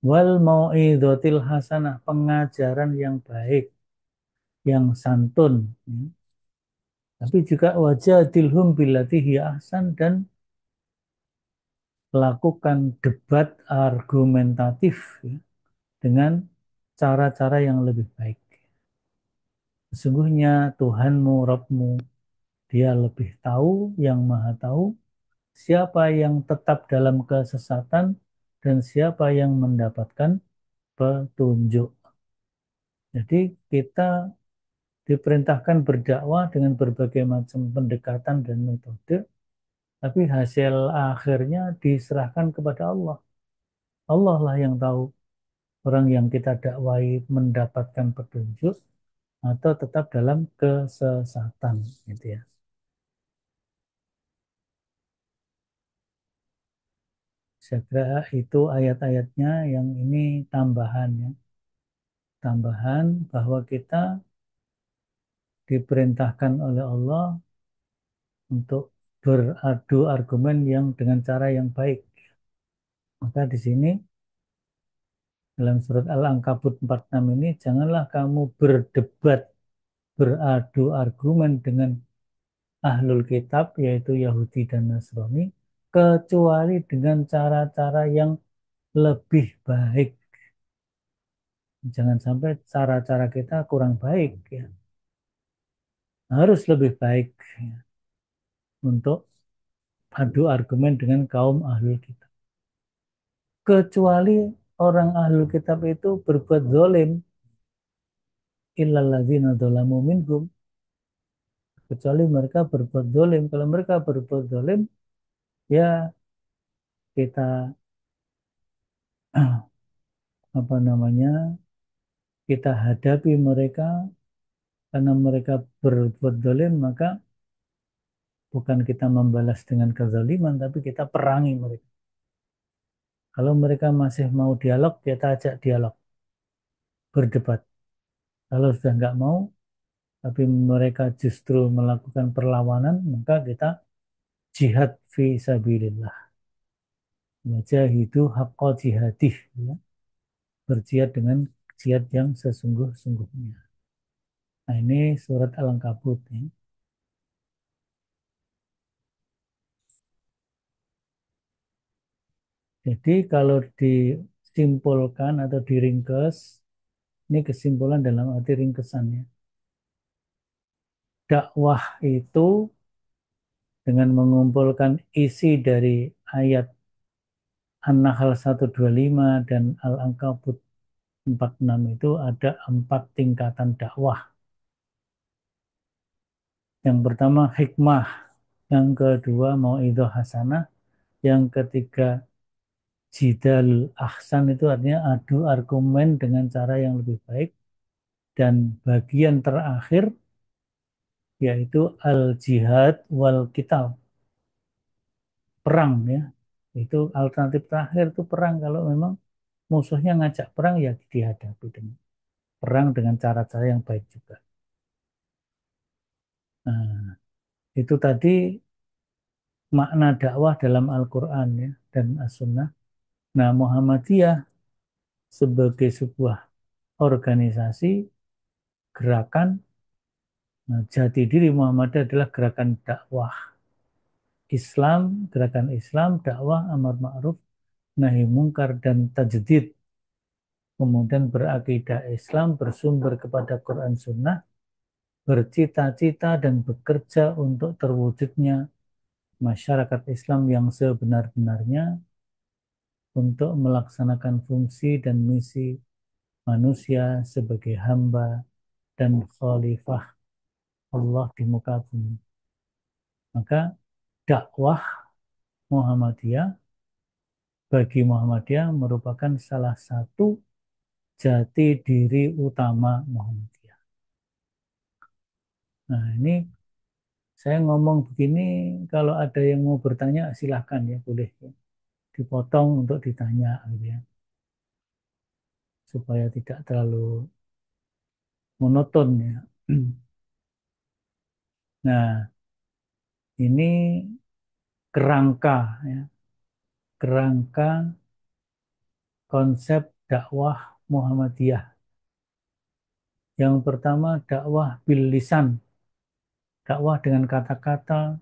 Wal mau'izatil hasanah, pengajaran yang baik, yang santun. Tapi juga wajadilhum billati hiya ahsan, dan lakukan debat argumentatif, ya, dengan cara-cara yang lebih baik. Sesungguhnya Tuhanmu, Rabbmu, Dia lebih tahu, yang maha tahu, siapa yang tetap dalam kesesatan dan siapa yang mendapatkan petunjuk. Jadi kita diperintahkan berdakwah dengan berbagai macam pendekatan dan metode, tapi hasil akhirnya diserahkan kepada Allah. Allah lah yang tahu orang yang kita dakwai mendapatkan petunjuk atau tetap dalam kesesatan, gitu ya. Saya kira itu ayat-ayatnya, yang ini tambahan, ya. Tambahan bahwa kita diperintahkan oleh Allah untuk beradu argumen yang dengan cara yang baik. Maka di sini Dalam surat Al-Ankabut 46 ini, janganlah kamu berdebat, beradu argumen dengan ahlul kitab, yaitu Yahudi dan Nasrani, kecuali dengan cara-cara yang lebih baik. Jangan sampai cara-cara kita kurang baik, ya. Harus lebih baik, ya, untuk adu argumen dengan kaum ahlul kitab. Kecuali orang ahlul kitab itu berbuat zalim, illalladzina dzalamu minhum, kecuali mereka berbuat zalim. Kalau mereka berbuat zalim, ya kita apa namanya, kita hadapi mereka karena mereka berbuat zalim, maka bukan kita membalas dengan kezaliman, tapi kita perangi mereka. Kalau mereka masih mau dialog, kita ajak dialog, berdebat. Kalau sudah nggak mau, tapi mereka justru melakukan perlawanan, maka kita jihad fi sabilillah. Wajahidu haqqa jihadih, ya. Berjihad dengan jihad yang sesungguh-sungguhnya. Nah, ini surat Al-Ankabut, ya. Jadi kalau disimpulkan atau diringkes, ini kesimpulan dalam arti ringkesannya. Dakwah itu dengan mengumpulkan isi dari ayat An-Nahl 125 dan Al-Ankabut 46 itu ada 4 tingkatan dakwah. Yang pertama hikmah, yang kedua mauidhah hasanah, yang ketiga jidal ahsan, itu artinya adu argumen dengan cara yang lebih baik, dan bagian terakhir yaitu al-jihad wal kital, perang, ya. Itu alternatif terakhir, itu perang. Kalau memang musuhnya ngajak perang, ya dihadapi dengan perang dengan cara-cara yang baik juga. Nah, itu tadi makna dakwah dalam Al-Quran, ya, dan As-Sunnah. Nah, Muhammadiyah sebagai sebuah organisasi, gerakan, nah, jati diri Muhammadiyah adalah gerakan dakwah Islam, gerakan Islam, dakwah amar ma'ruf, nahi mungkar, dan tajdid. Kemudian berakidah Islam, bersumber kepada Quran Sunnah, bercita-cita dan bekerja untuk terwujudnya masyarakat Islam yang sebenar-benarnya, untuk melaksanakan fungsi dan misi manusia sebagai hamba dan khalifah Allah di muka bumi. Maka dakwah Muhammadiyah, bagi Muhammadiyah, merupakan salah satu jati diri utama Muhammadiyah. Nah, ini saya ngomong begini, kalau ada yang mau bertanya silahkan, ya, boleh, ya, dipotong untuk ditanya, gitu, ya, supaya tidak terlalu monoton, ya. Nah, ini kerangka, ya, kerangka konsep dakwah Muhammadiyah. Yang pertama dakwah bil lisan, dakwah dengan kata-kata,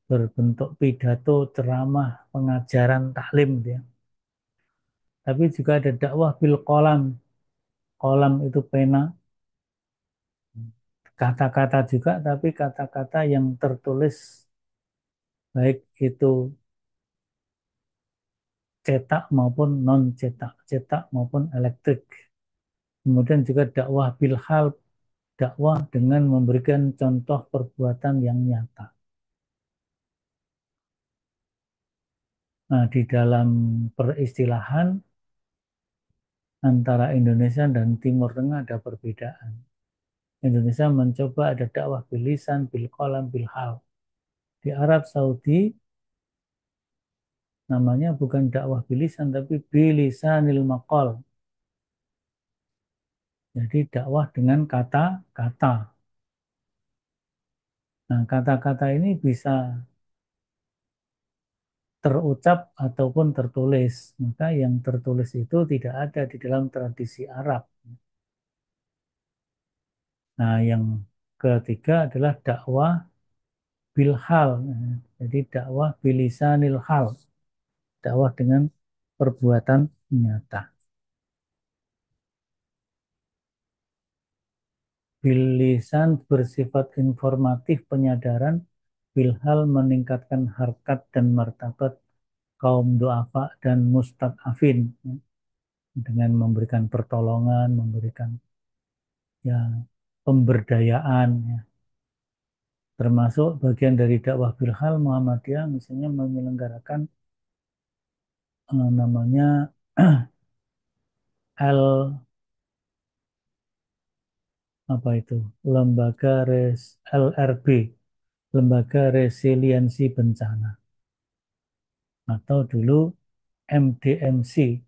berbentuk pidato, ceramah, pengajaran, taklim, gitu, ya. Tapi juga ada dakwah bil qalam. Qalam itu pena, kata-kata juga, tapi kata-kata yang tertulis, baik itu cetak maupun non cetak, cetak maupun elektrik. Kemudian juga dakwah bil hal, dakwah dengan memberikan contoh perbuatan yang nyata. Nah, di dalam peristilahan antara Indonesia dan Timur Tengah ada perbedaan. Indonesia mencoba ada dakwah bil lisan, bil qalam, bil hal. Di Arab Saudi namanya bukan dakwah bil lisan, tapi bilisanil maqal. Jadi dakwah dengan kata-kata. Nah, kata-kata ini bisa terucap ataupun tertulis. Maka yang tertulis itu tidak ada di dalam tradisi Arab. Nah, yang ketiga adalah dakwah bilhal. Jadi dakwah bilisanil hal, dakwah dengan perbuatan nyata. Bilisan bersifat informatif penyadaran, bilhal meningkatkan harkat dan martabat kaum duafa dan mustadafin, dengan memberikan pertolongan, memberikan ya pemberdayaan, ya. Termasuk bagian dari dakwah bilhal Muhammadiyah misalnya menyelenggarakan namanya L apa itu, lembaga LRB, lembaga resiliensi bencana, atau dulu MDMC,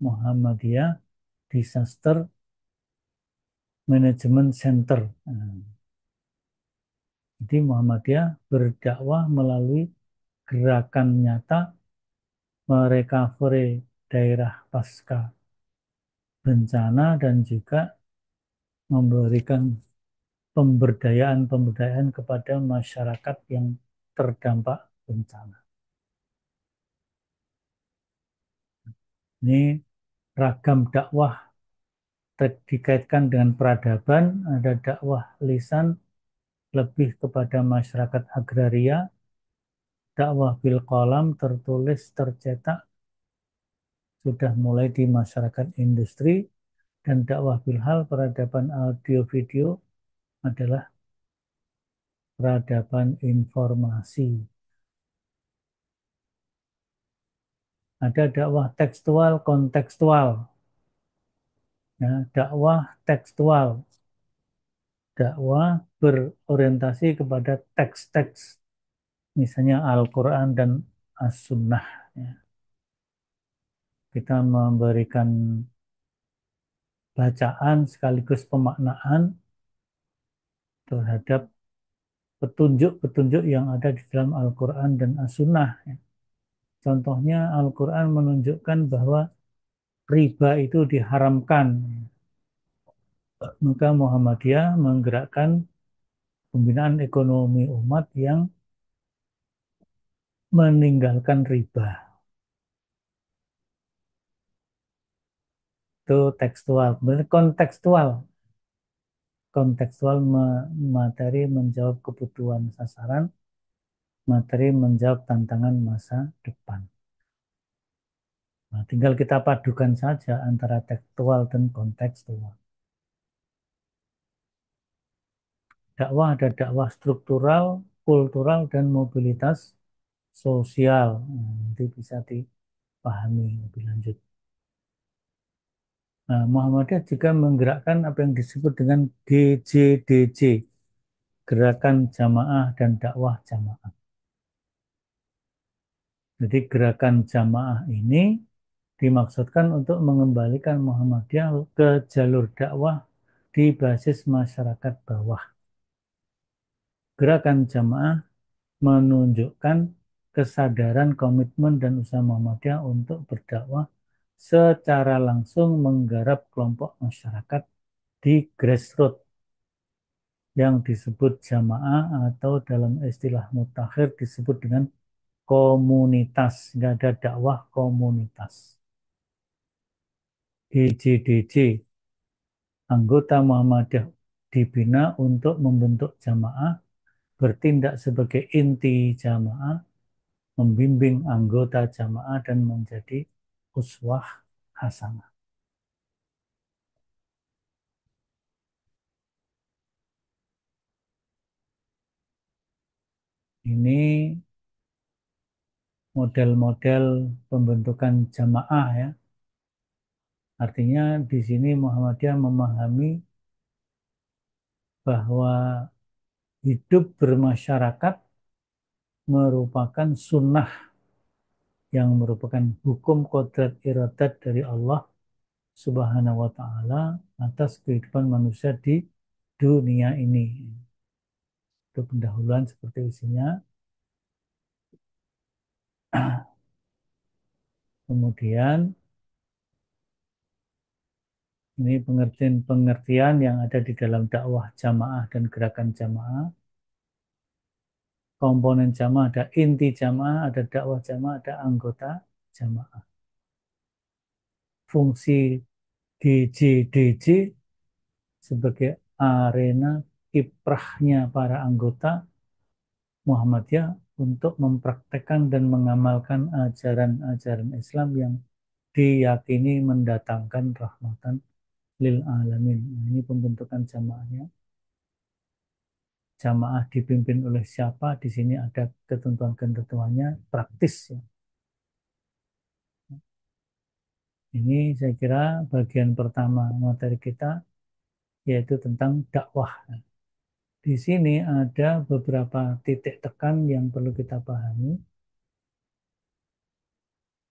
Muhammadiyah Disaster Management Center. Nah, jadi Muhammadiyah berdakwah melalui gerakan nyata merecovery daerah pasca bencana dan juga memberikan pemberdayaan-pemberdayaan kepada masyarakat yang terdampak bencana. Ini ragam dakwah dikaitkan dengan peradaban, ada dakwah lisan lebih kepada masyarakat agraria, dakwah bil qalam tertulis tercetak sudah mulai di masyarakat industri, dan dakwah bilhal peradaban audio video adalah peradaban informasi. Ada dakwah tekstual kontekstual, ya, dakwah tekstual, dakwah berorientasi kepada teks-teks, misalnya Al-Quran dan As-Sunnah. Ya. Kita memberikan bacaan sekaligus pemaknaan terhadap petunjuk-petunjuk yang ada di dalam Al-Quran dan As-Sunnah. Ya. Contohnya Al-Quran menunjukkan bahwa riba itu diharamkan. Maka Muhammadiyah menggerakkan pembinaan ekonomi umat yang meninggalkan riba. Itu tekstual. Kemudian kontekstual. Kontekstual materi menjawab kebutuhan sasaran, materi menjawab tantangan masa depan. Nah, tinggal kita padukan saja antara tekstual dan kontekstual. Dakwah ada dakwah struktural, kultural, dan mobilitas sosial. Nah, nanti bisa dipahami lebih lanjut. Nah, Muhammadiyah juga menggerakkan apa yang disebut dengan GJDC, Gerakan Jamaah dan Dakwah Jamaah. Jadi gerakan jamaah ini dimaksudkan untuk mengembalikan Muhammadiyah ke jalur dakwah di basis masyarakat bawah. Gerakan jamaah menunjukkan kesadaran, komitmen, dan usaha Muhammadiyah untuk berdakwah secara langsung menggarap kelompok masyarakat di grassroots yang disebut jamaah atau dalam istilah mutakhir disebut dengan komunitas. Nggak ada dakwah komunitas. GJDC, anggota Muhammadiyah dibina untuk membentuk jamaah, bertindak sebagai inti jamaah, membimbing anggota jamaah, dan menjadi uswah hasanah. Ini model-model pembentukan jamaah, ya. Artinya di sini Muhammadiyah memahami bahwa hidup bermasyarakat merupakan sunnah yang merupakan hukum kodrat iradat dari Allah Subhanahu wa Ta'ala atas kehidupan manusia di dunia ini. Itu pendahuluan seperti isinya. Kemudian ini pengertian-pengertian yang ada di dalam dakwah jamaah dan gerakan jamaah. Komponen jamaah ada inti jamaah, ada dakwah jamaah, ada anggota jamaah. Fungsi DJDJ sebagai arena kiprahnya para anggota Muhammadiyah untuk mempraktekkan dan mengamalkan ajaran-ajaran Islam yang diyakini mendatangkan rahmatan lil alamin. Nah, ini pembentukan jamaahnya. Jamaah dipimpin oleh siapa? Di sini ada ketentuan-ketentuannya praktis ya. Ini saya kira bagian pertama materi kita yaitu tentang dakwah. Di sini ada beberapa titik tekan yang perlu kita pahami.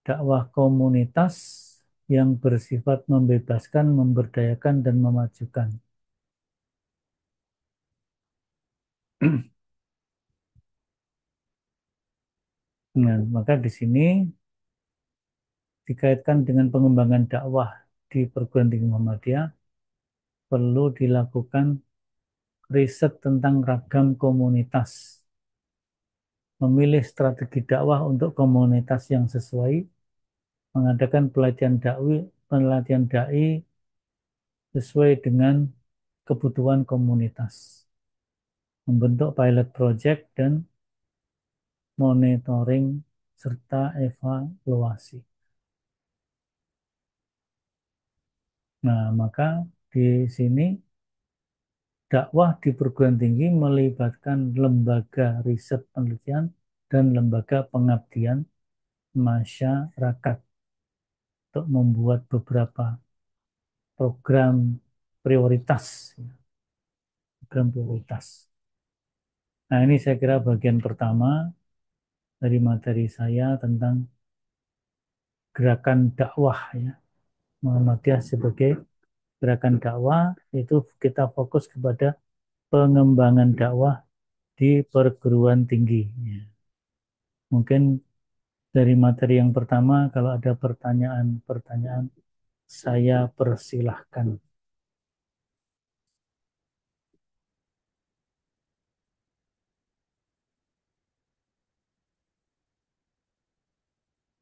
Dakwah komunitas yang bersifat membebaskan, memberdayakan, dan memajukan. Nah, maka di sini dikaitkan dengan pengembangan dakwah di perguruan tinggi Muhammadiyah, perlu dilakukan riset tentang ragam komunitas, memilih strategi dakwah untuk komunitas yang sesuai, mengadakan pelatihan dai sesuai dengan kebutuhan komunitas, membentuk pilot project dan monitoring serta evaluasi. Nah, maka di sini dakwah di perguruan tinggi melibatkan lembaga riset penelitian dan lembaga pengabdian masyarakat untuk membuat beberapa program prioritas, program prioritas. Nah, ini saya kira bagian pertama dari materi saya tentang gerakan dakwah ya. Muhammadiyah sebagai gerakan dakwah itu kita fokus kepada pengembangan dakwah di perguruan tinggi. Ya. Mungkin dari materi yang pertama kalau ada pertanyaan-pertanyaan saya persilahkan.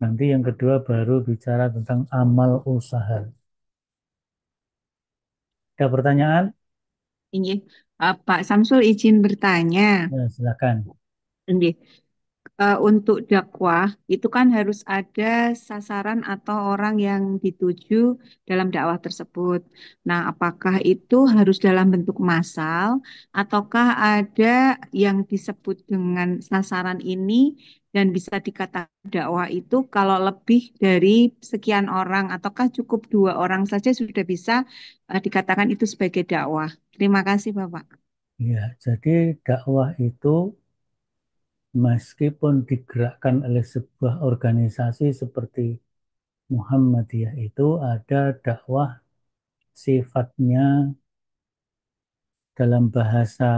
Nanti yang kedua baru bicara tentang amal usaha. Ada pertanyaan? Ini Pak Samsul izin bertanya. Ya, silakan. Ini untuk dakwah itu kan harus ada sasaran atau orang yang dituju dalam dakwah tersebut. Nah, apakah itu harus dalam bentuk massal ataukah ada yang disebut dengan sasaran ini dan bisa dikatakan dakwah itu kalau lebih dari sekian orang ataukah cukup 2 orang saja sudah bisa dikatakan itu sebagai dakwah? Terima kasih, Bapak. Ya, jadi dakwah itu meskipun digerakkan oleh sebuah organisasi seperti Muhammadiyah itu ada dakwah sifatnya dalam bahasa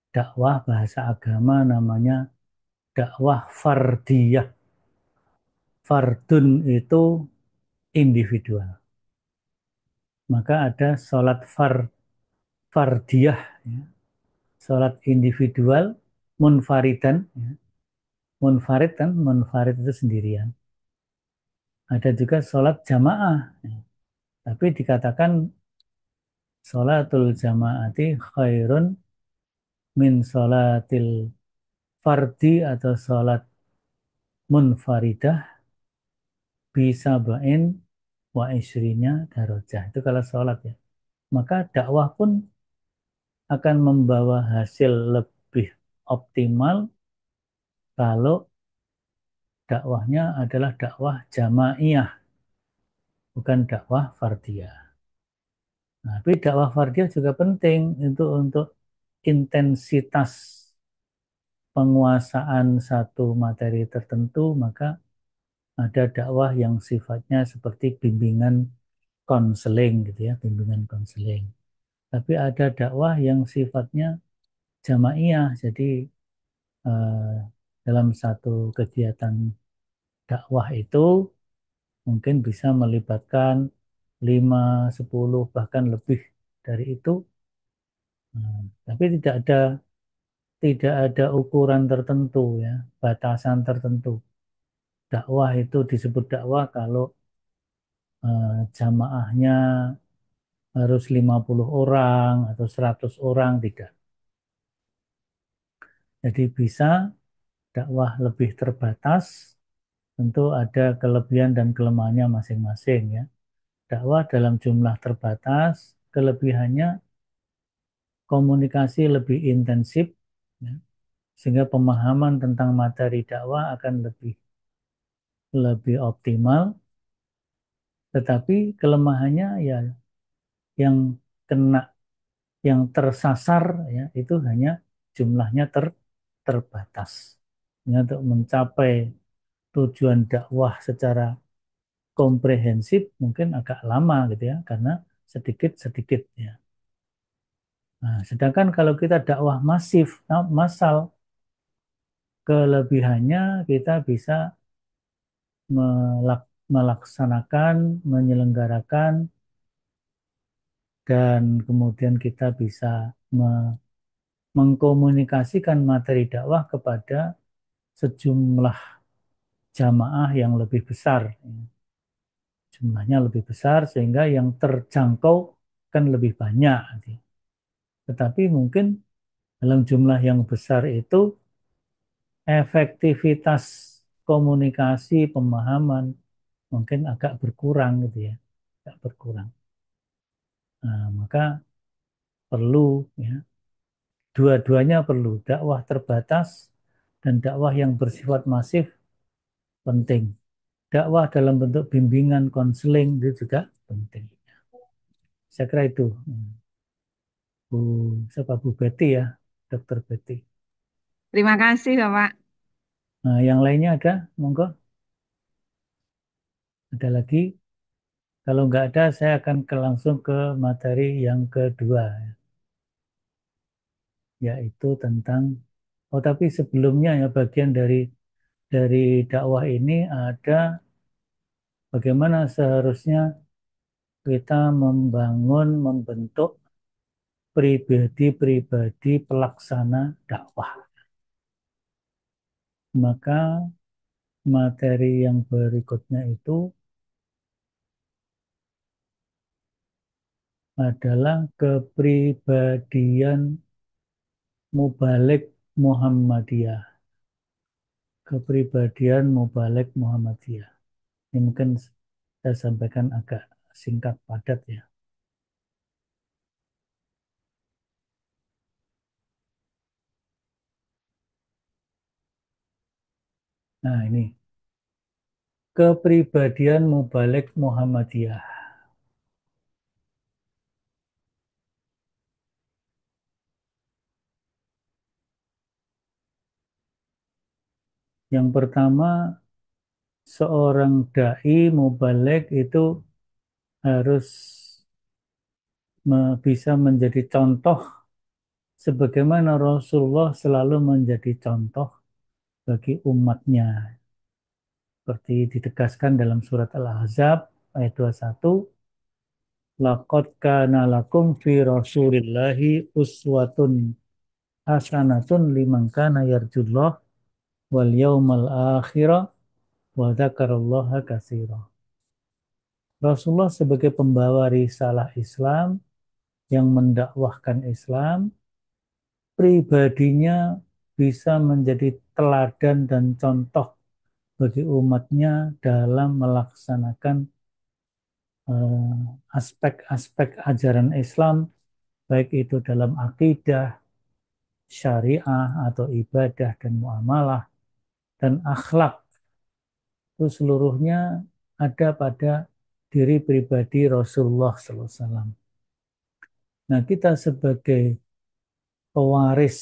dakwah, bahasa agama namanya dakwah fardiyah. Fardun itu individual. Maka ada sholat fardiyah, ya. Sholat individual, munfaridan. Ya. Munfarid kan, munfarid itu sendirian. Ada juga sholat jamaah. Ya. Tapi dikatakan sholatul jamaati khairun min sholatil fardi atau sholat munfaridah bisa bain wa isrinya darajah. Itu kalau sholat ya. Maka dakwah pun akan membawa hasil lebih optimal kalau dakwahnya adalah dakwah jamaiyah, bukan dakwah fardiyah. Nah, tapi dakwah fardiyah juga penting untuk intensitas penguasaan satu materi tertentu, maka ada dakwah yang sifatnya seperti bimbingan konseling gitu ya, bimbingan konseling. Tapi ada dakwah yang sifatnya jamaiyah, jadi eh, dalam satu kegiatan dakwah itu mungkin bisa melibatkan 5, 10 bahkan lebih dari itu. Nah, tapi tidak ada ukuran tertentu ya, batasan tertentu. Dakwah itu disebut dakwah kalau jamaahnya harus 50 orang atau 100 orang, tidak. Jadi bisa dakwah lebih terbatas, tentu ada kelebihan dan kelemahannya masing-masing ya. Dakwah dalam jumlah terbatas, kelebihannya komunikasi lebih intensif, ya, sehingga pemahaman tentang materi dakwah akan lebih lebih optimal. Tetapi kelemahannya ya yang kena, yang tersasar ya itu hanya jumlahnya terbatas. Ya, untuk mencapai tujuan dakwah secara komprehensif mungkin agak lama gitu ya, karena sedikit-sedikit ya. Nah, sedangkan kalau kita dakwah masif, massal, kelebihannya kita bisa melaksanakan, menyelenggarakan, dan kemudian kita bisa mengkomunikasikan materi dakwah kepada sejumlah jamaah yang lebih besar. Jumlahnya lebih besar sehingga yang terjangkau kan lebih banyak. Tetapi mungkin dalam jumlah yang besar itu efektivitas komunikasi, pemahaman mungkin agak berkurang gitu ya, agak berkurang. Nah, maka perlu ya, dua-duanya perlu, dakwah terbatas dan dakwah yang bersifat masif penting. Dakwah dalam bentuk bimbingan, konseling itu juga penting. Saya kira itu. Bu, siapa Bu Betty ya, Dokter Betty. Terima kasih, Bapak. Nah, yang lainnya ada, monggo. Ada lagi? Kalau nggak ada, saya akan langsung ke materi yang kedua, yaitu tentang, oh tapi sebelumnya ya bagian dari dakwah ini ada bagaimana seharusnya kita membangun, membentuk pribadi-pribadi pelaksana dakwah. Maka materi yang berikutnya itu adalah kepribadian Mubalik Muhammadiyah. Kepribadian Mubalik Muhammadiyah. Ini mungkin saya sampaikan agak singkat padat ya. Nah ini, kepribadian Mubalik Muhammadiyah. Yang pertama, seorang dai mubalik itu harus bisa menjadi contoh sebagaimana Rasulullah selalu menjadi contoh bagi umatnya. Seperti ditegaskan dalam surat Al-Ahzab ayat 21, laqad kana lakum fi Rasulillahi uswatun hasanatun liman kana yarjullah wal yaumal akhirah wa dzakarallaha katsira. Rasulullah sebagai pembawa risalah Islam yang mendakwahkan Islam, pribadinya bisa menjadi teladan dan contoh bagi umatnya dalam melaksanakan aspek-aspek ajaran Islam, baik itu dalam akidah, syariah atau ibadah dan muamalah dan akhlak, itu seluruhnya ada pada diri pribadi Rasulullah SAW. Nah, kita sebagai pewaris,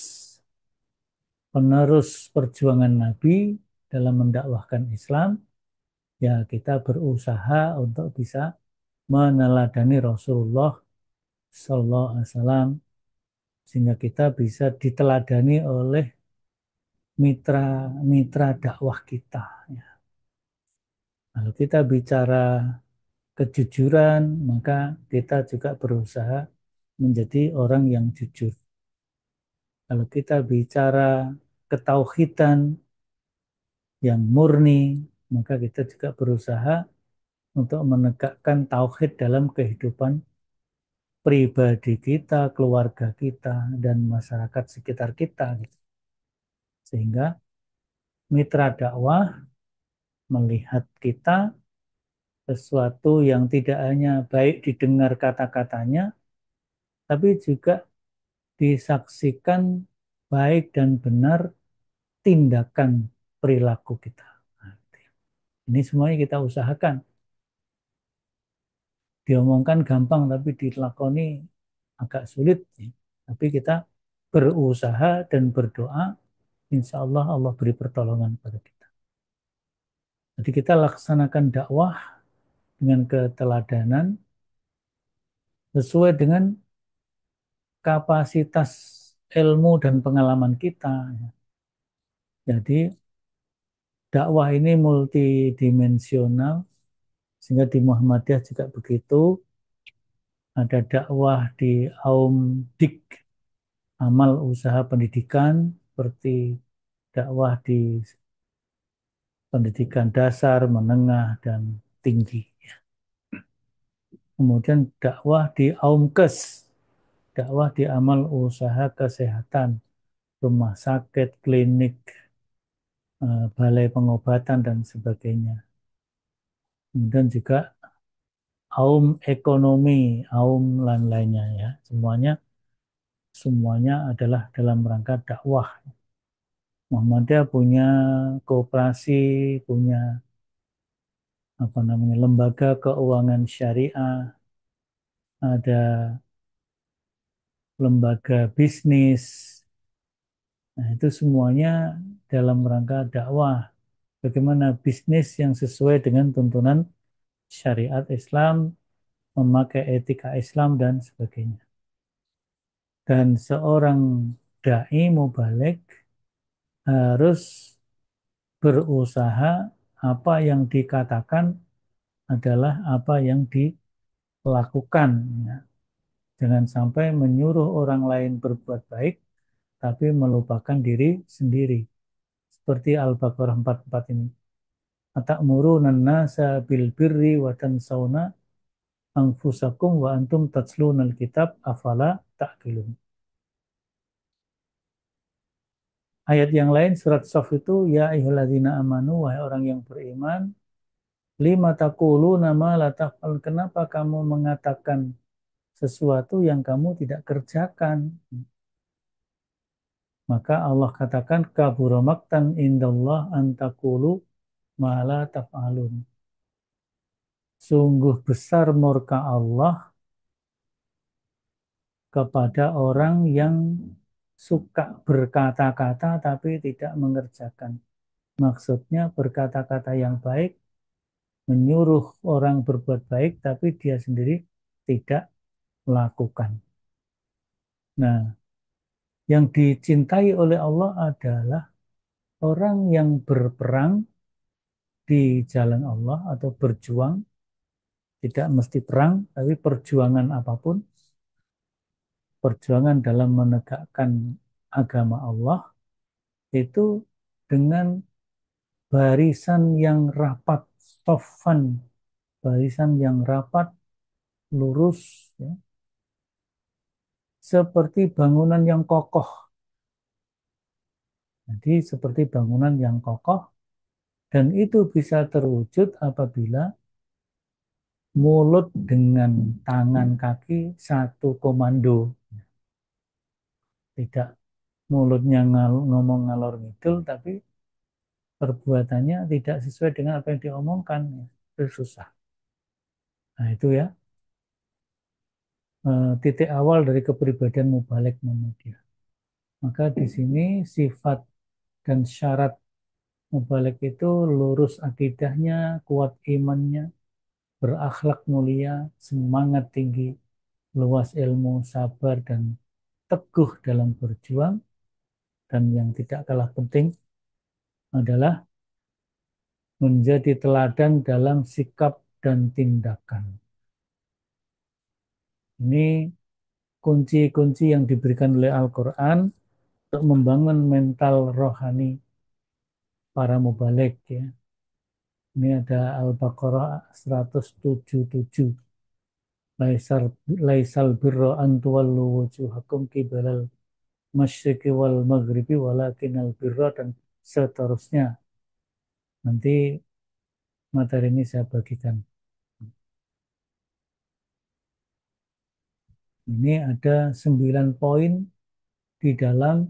penerus perjuangan Nabi dalam mendakwahkan Islam, ya kita berusaha untuk bisa meneladani Rasulullah Sallallahu Alaihi Wasallam sehingga kita bisa diteladani oleh mitra dakwah kita. Ya. Kalau kita bicara kejujuran, maka kita juga berusaha menjadi orang yang jujur. Kalau kita bicara ketauhidan yang murni, maka kita juga berusaha untuk menegakkan tauhid dalam kehidupan pribadi kita, keluarga kita, dan masyarakat sekitar kita. Gitu. Sehingga mitra dakwah melihat kita sesuatu yang tidak hanya baik didengar kata-katanya, tapi juga disaksikan baik dan benar tindakan perilaku kita. Nah, ini semuanya kita usahakan. Diomongkan gampang, tapi dilakoni agak sulit. Tapi kita berusaha dan berdoa, insya Allah Allah beri pertolongan pada kita. Jadi kita laksanakan dakwah dengan keteladanan sesuai dengan kapasitas ilmu dan pengalaman kita. Jadi dakwah ini multidimensional, sehingga di Muhammadiyah juga begitu. Ada dakwah di Aum Dik, amal usaha pendidikan, seperti dakwah di pendidikan dasar, menengah, dan tinggi. Kemudian dakwah di Aumkes, dakwah di amal usaha kesehatan, rumah sakit, klinik, balai pengobatan, dan sebagainya. Kemudian juga Aum ekonomi, Aum lain-lainnya ya. Semuanya adalah dalam rangka dakwah. Muhammadiyah punya koperasi, punya lembaga keuangan syariah, ada lembaga bisnis. Nah, itu semuanya dalam rangka dakwah. Bagaimana bisnis yang sesuai dengan tuntunan syariat Islam, memakai etika Islam dan sebagainya. Dan seorang dai mubalik harus berusaha apa yang dikatakan adalah apa yang dilakukan. Ya. Jangan sampai menyuruh orang lain berbuat baik, tapi melupakan diri sendiri. Seperti Al-Baqarah 44 ini. Atamuruna nasa bil birri wa tansawna anfusakum wa antum tatslunal kitab afala ta'qilun. Ayat yang lain surat Shaf itu ya ayyuhalladzina amanu wahai orang yang beriman lima taquluna ma la taf'al, kenapa kamu mengatakan sesuatu yang kamu tidak kerjakan? Maka Allah katakan kabura maktan indallah antakulu ma la taf'alun. Sungguh besar murka Allah kepada orang yang suka berkata-kata tapi tidak mengerjakan. Maksudnya berkata-kata yang baik, menyuruh orang berbuat baik, tapi dia sendiri tidak melakukan. Nah, yang dicintai oleh Allah adalah orang yang berperang di jalan Allah atau berjuang, tidak mesti perang, tapi perjuangan apapun, perjuangan dalam menegakkan agama Allah, itu dengan barisan yang rapat, sofan, barisan yang rapat, lurus, ya, seperti bangunan yang kokoh. Jadi seperti bangunan yang kokoh, dan itu bisa terwujud apabila mulut dengan tangan kaki satu komando. Tidak mulutnya ngomong ngalor ngidul, tapi perbuatannya tidak sesuai dengan apa yang diomongkan. Itu susah. Nah itu ya, titik awal dari kepribadian mubalik Muhammadiyah. Maka di sini sifat dan syarat mubalik itu lurus akidahnya, kuat imannya, berakhlak mulia, semangat tinggi, luas ilmu, sabar, dan teguh dalam berjuang, dan yang tidak kalah penting, adalah menjadi teladan dalam sikap dan tindakan. Ini kunci-kunci yang diberikan oleh Al-Quran untuk membangun mental rohani para mubalik ya. Ini ada Al-Baqarah 177. Laisal laisal birra an tuwallu wujuhakum qibalal masyriqi wal maghribi walakinal birra dan seterusnya. Nanti materi ini saya bagikan. Ini ada 9 poin di dalam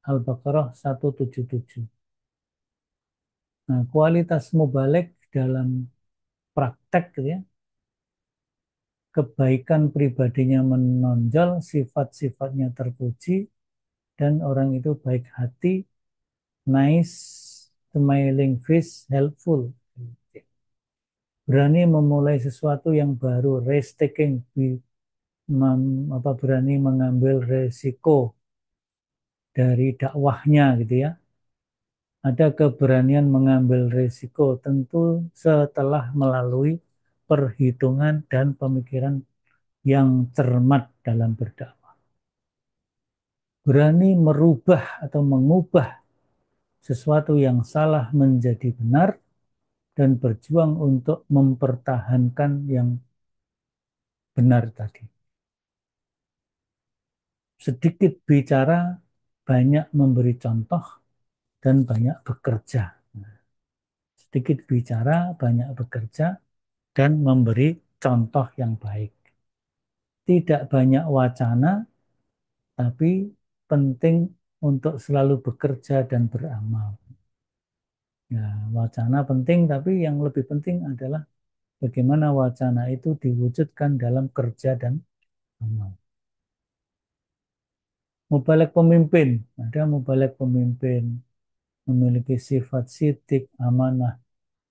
Al-Baqarah 177. Nah, kualitas mubalik dalam praktek gitu ya, kebaikan pribadinya menonjol, sifat-sifatnya terpuji, dan orang itu baik hati, nice, smiling face, helpful. Berani memulai sesuatu yang baru, risk taking, berani mengambil resiko dari dakwahnya gitu ya. Ada keberanian mengambil resiko tentu setelah melalui perhitungan dan pemikiran yang cermat dalam berdakwah. Berani merubah atau mengubah sesuatu yang salah menjadi benar dan berjuang untuk mempertahankan yang benar tadi. Sedikit bicara, banyak memberi contoh dan banyak bekerja. Sedikit bicara, banyak bekerja dan memberi contoh yang baik. Tidak banyak wacana, tapi penting untuk selalu bekerja dan beramal. Ya, wacana penting, tapi yang lebih penting adalah bagaimana wacana itu diwujudkan dalam kerja dan amal. Mubalik pemimpin, ada mubalik pemimpin memiliki sifat sidik, amanah,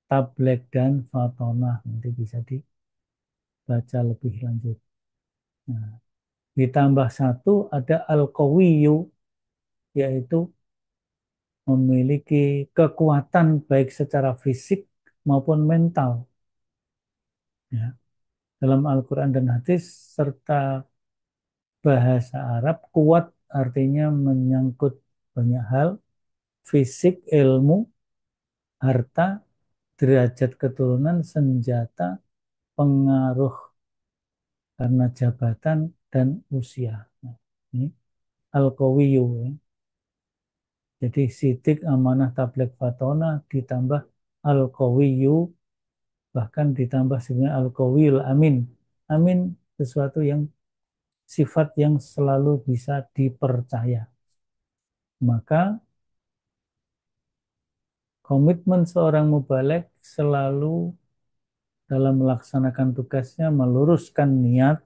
tablek, dan fatonah. Nanti bisa dibaca lebih lanjut. Nah, ditambah satu ada al-qawiyu, yaitu memiliki kekuatan baik secara fisik maupun mental. Ya. Dalam Al-Quran dan hadis serta bahasa Arab, kuat artinya menyangkut banyak hal, fisik, ilmu, harta, derajat keturunan, senjata, pengaruh karena jabatan dan usia. Nah, ini Al-Qawiyu ya. Jadi sidik, amanah, tabligh, fatona ditambah Al-Qawiyu, bahkan ditambah sebenarnya Al-Qawiyul Amin. Amin sesuatu yang sifat yang selalu bisa dipercaya. Maka komitmen seorang mubaligh selalu dalam melaksanakan tugasnya meluruskan niat,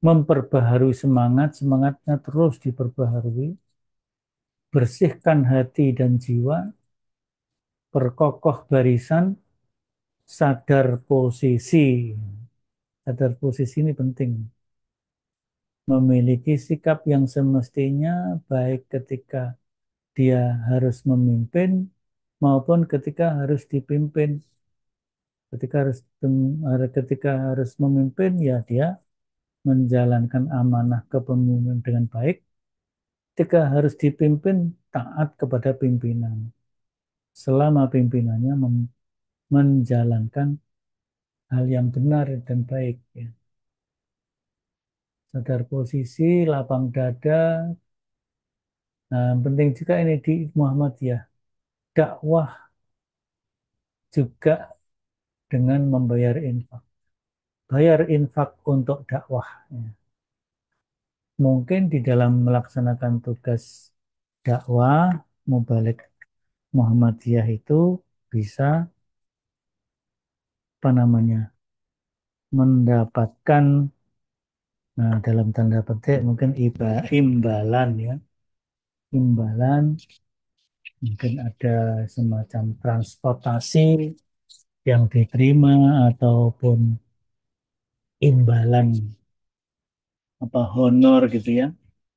memperbaharui semangat, semangatnya terus diperbaharui, bersihkan hati dan jiwa, perkokoh barisan, sadar posisi. Sadar posisi ini penting. Memiliki sikap yang semestinya baik ketika dia harus memimpin maupun ketika harus dipimpin. Ketika harus memimpin ya dia menjalankan amanah kepemimpinan dengan baik. Ketika harus dipimpin taat kepada pimpinan. Selama pimpinannya menjalankan hal yang benar dan baik ya. Sadar posisi, lapang dada. Nah, penting juga ini di Muhammadiyah. Dakwah juga dengan membayar infak. Bayar infak untuk dakwah. Ya. Mungkin di dalam melaksanakan tugas dakwah, mubalik Muhammadiyah itu bisa apa namanya mendapatkan nah dalam tanda petik mungkin imbalan ya imbalan mungkin ada semacam transportasi yang diterima ataupun imbalan apa honor gitu ya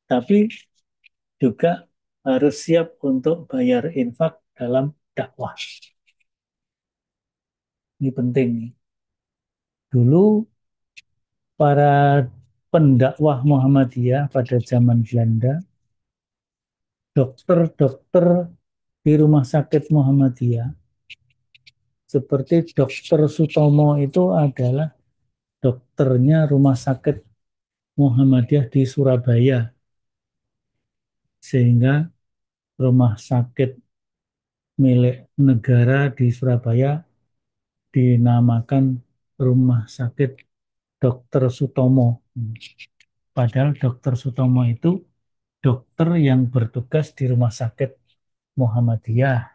tapi juga harus siap untuk bayar infak dalam dakwah. Ini penting. Dulu para pendakwah Muhammadiyah pada zaman Belanda, dokter-dokter di rumah sakit Muhammadiyah, seperti Dokter Sutomo itu adalah dokternya rumah sakit Muhammadiyah di Surabaya, sehingga rumah sakit milik negara di Surabaya dinamakan Rumah Sakit Dokter Sutomo. Padahal Dokter Sutomo itu dokter yang bertugas di Rumah Sakit Muhammadiyah.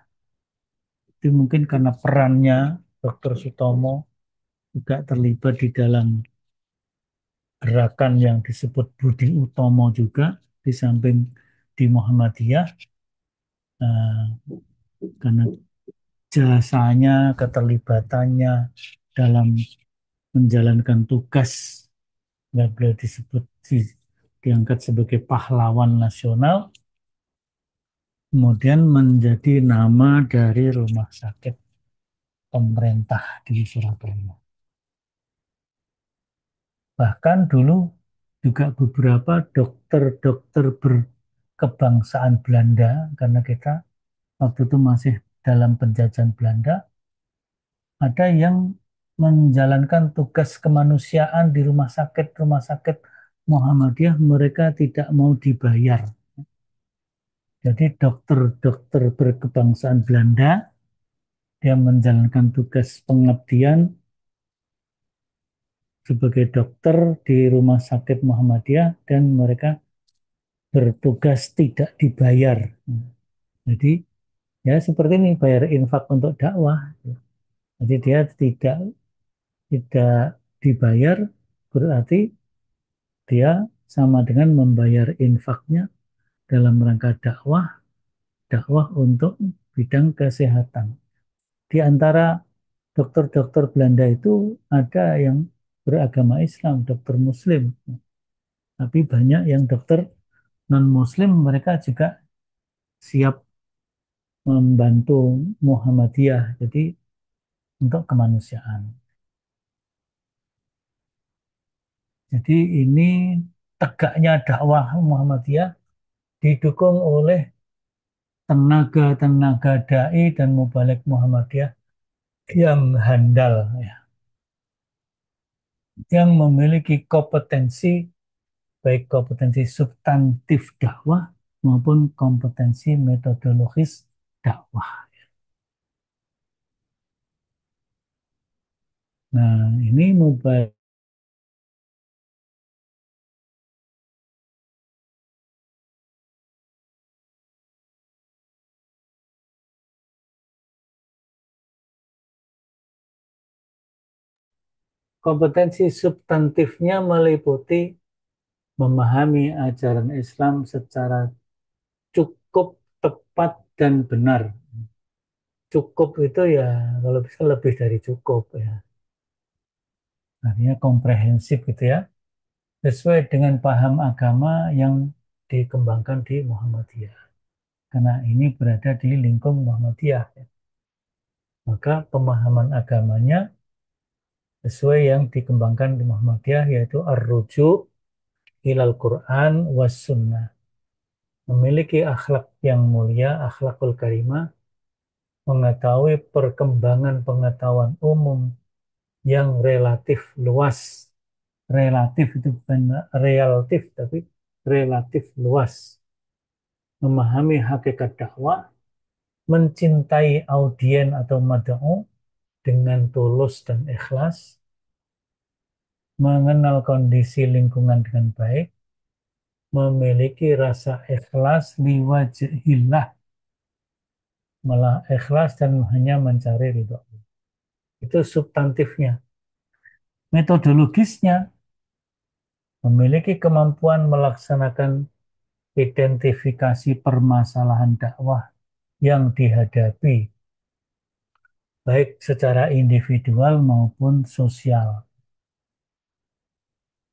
Itu mungkin karena perannya Dokter Sutomo juga terlibat di dalam gerakan yang disebut Budi Utomo juga di samping di Muhammadiyah. Nah, karena jasanya, keterlibatannya dalam menjalankan tugas, nggak boleh disebut diangkat sebagai pahlawan nasional, kemudian menjadi nama dari rumah sakit pemerintah di Surabaya. Bahkan dulu juga beberapa dokter-dokter berkebangsaan Belanda, karena kita waktu itu masih dalam penjajahan Belanda, ada yang menjalankan tugas kemanusiaan di rumah sakit Muhammadiyah, mereka tidak mau dibayar. Jadi dokter-dokter berkebangsaan Belanda, dia menjalankan tugas pengabdian sebagai dokter di rumah sakit Muhammadiyah dan mereka bertugas tidak dibayar. Jadi ya seperti ini bayar infak untuk dakwah. Jadi dia tidak tidak dibayar, berarti dia sama dengan membayar infaknya dalam rangka dakwah, dakwah untuk bidang kesehatan. Di antara dokter-dokter Belanda itu ada yang beragama Islam, dokter Muslim. Tapi banyak yang dokter non-Muslim, mereka juga siap membantu Muhammadiyah. Jadi untuk kemanusiaan. Jadi ini tegaknya dakwah Muhammadiyah didukung oleh tenaga-tenaga dai dan mubalik Muhammadiyah yang handal, ya, yang memiliki kompetensi, baik kompetensi substantif dakwah maupun kompetensi metodologis dakwah. Nah, ini mubalik kompetensi substantifnya meliputi memahami ajaran Islam secara cukup, tepat, dan benar. Cukup itu ya kalau bisa lebih dari cukup ya. Artinya komprehensif gitu ya. Sesuai dengan paham agama yang dikembangkan di Muhammadiyah. Karena ini berada di lingkung Muhammadiyah, ya. Maka pemahaman agamanya sesuai yang dikembangkan di Muhammadiyah yaitu ar-ruju' ilal Quran was sunnah. Memiliki akhlak yang mulia, akhlakul karimah, mengetahui perkembangan pengetahuan umum yang relatif luas. Relatif itu bukan relatif, tapi relatif luas. Memahami hakikat dakwah, mencintai audien atau mad'u dengan tulus dan ikhlas, mengenal kondisi lingkungan dengan baik, memiliki rasa ikhlas liwajhillah, malah ikhlas dan hanya mencari ridho. Itu substantifnya. Metodologisnya, memiliki kemampuan melaksanakan identifikasi permasalahan dakwah yang dihadapi, baik secara individual maupun sosial.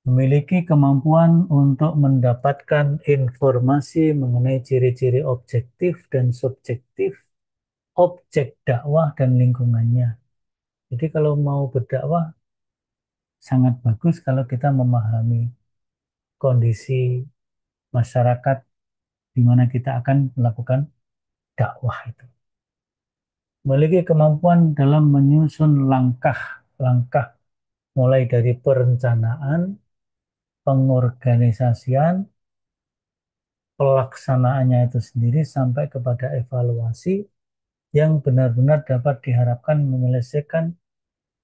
memiliki kemampuan untuk mendapatkan informasi mengenai ciri-ciri objektif dan subjektif objek dakwah dan lingkungannya. Jadi kalau mau berdakwah sangat bagus kalau kita memahami kondisi masyarakat di mana kita akan melakukan dakwah itu. Memiliki kemampuan dalam menyusun langkah-langkah mulai dari perencanaan, pengorganisasian, pelaksanaannya itu sendiri sampai kepada evaluasi yang benar-benar dapat diharapkan menyelesaikan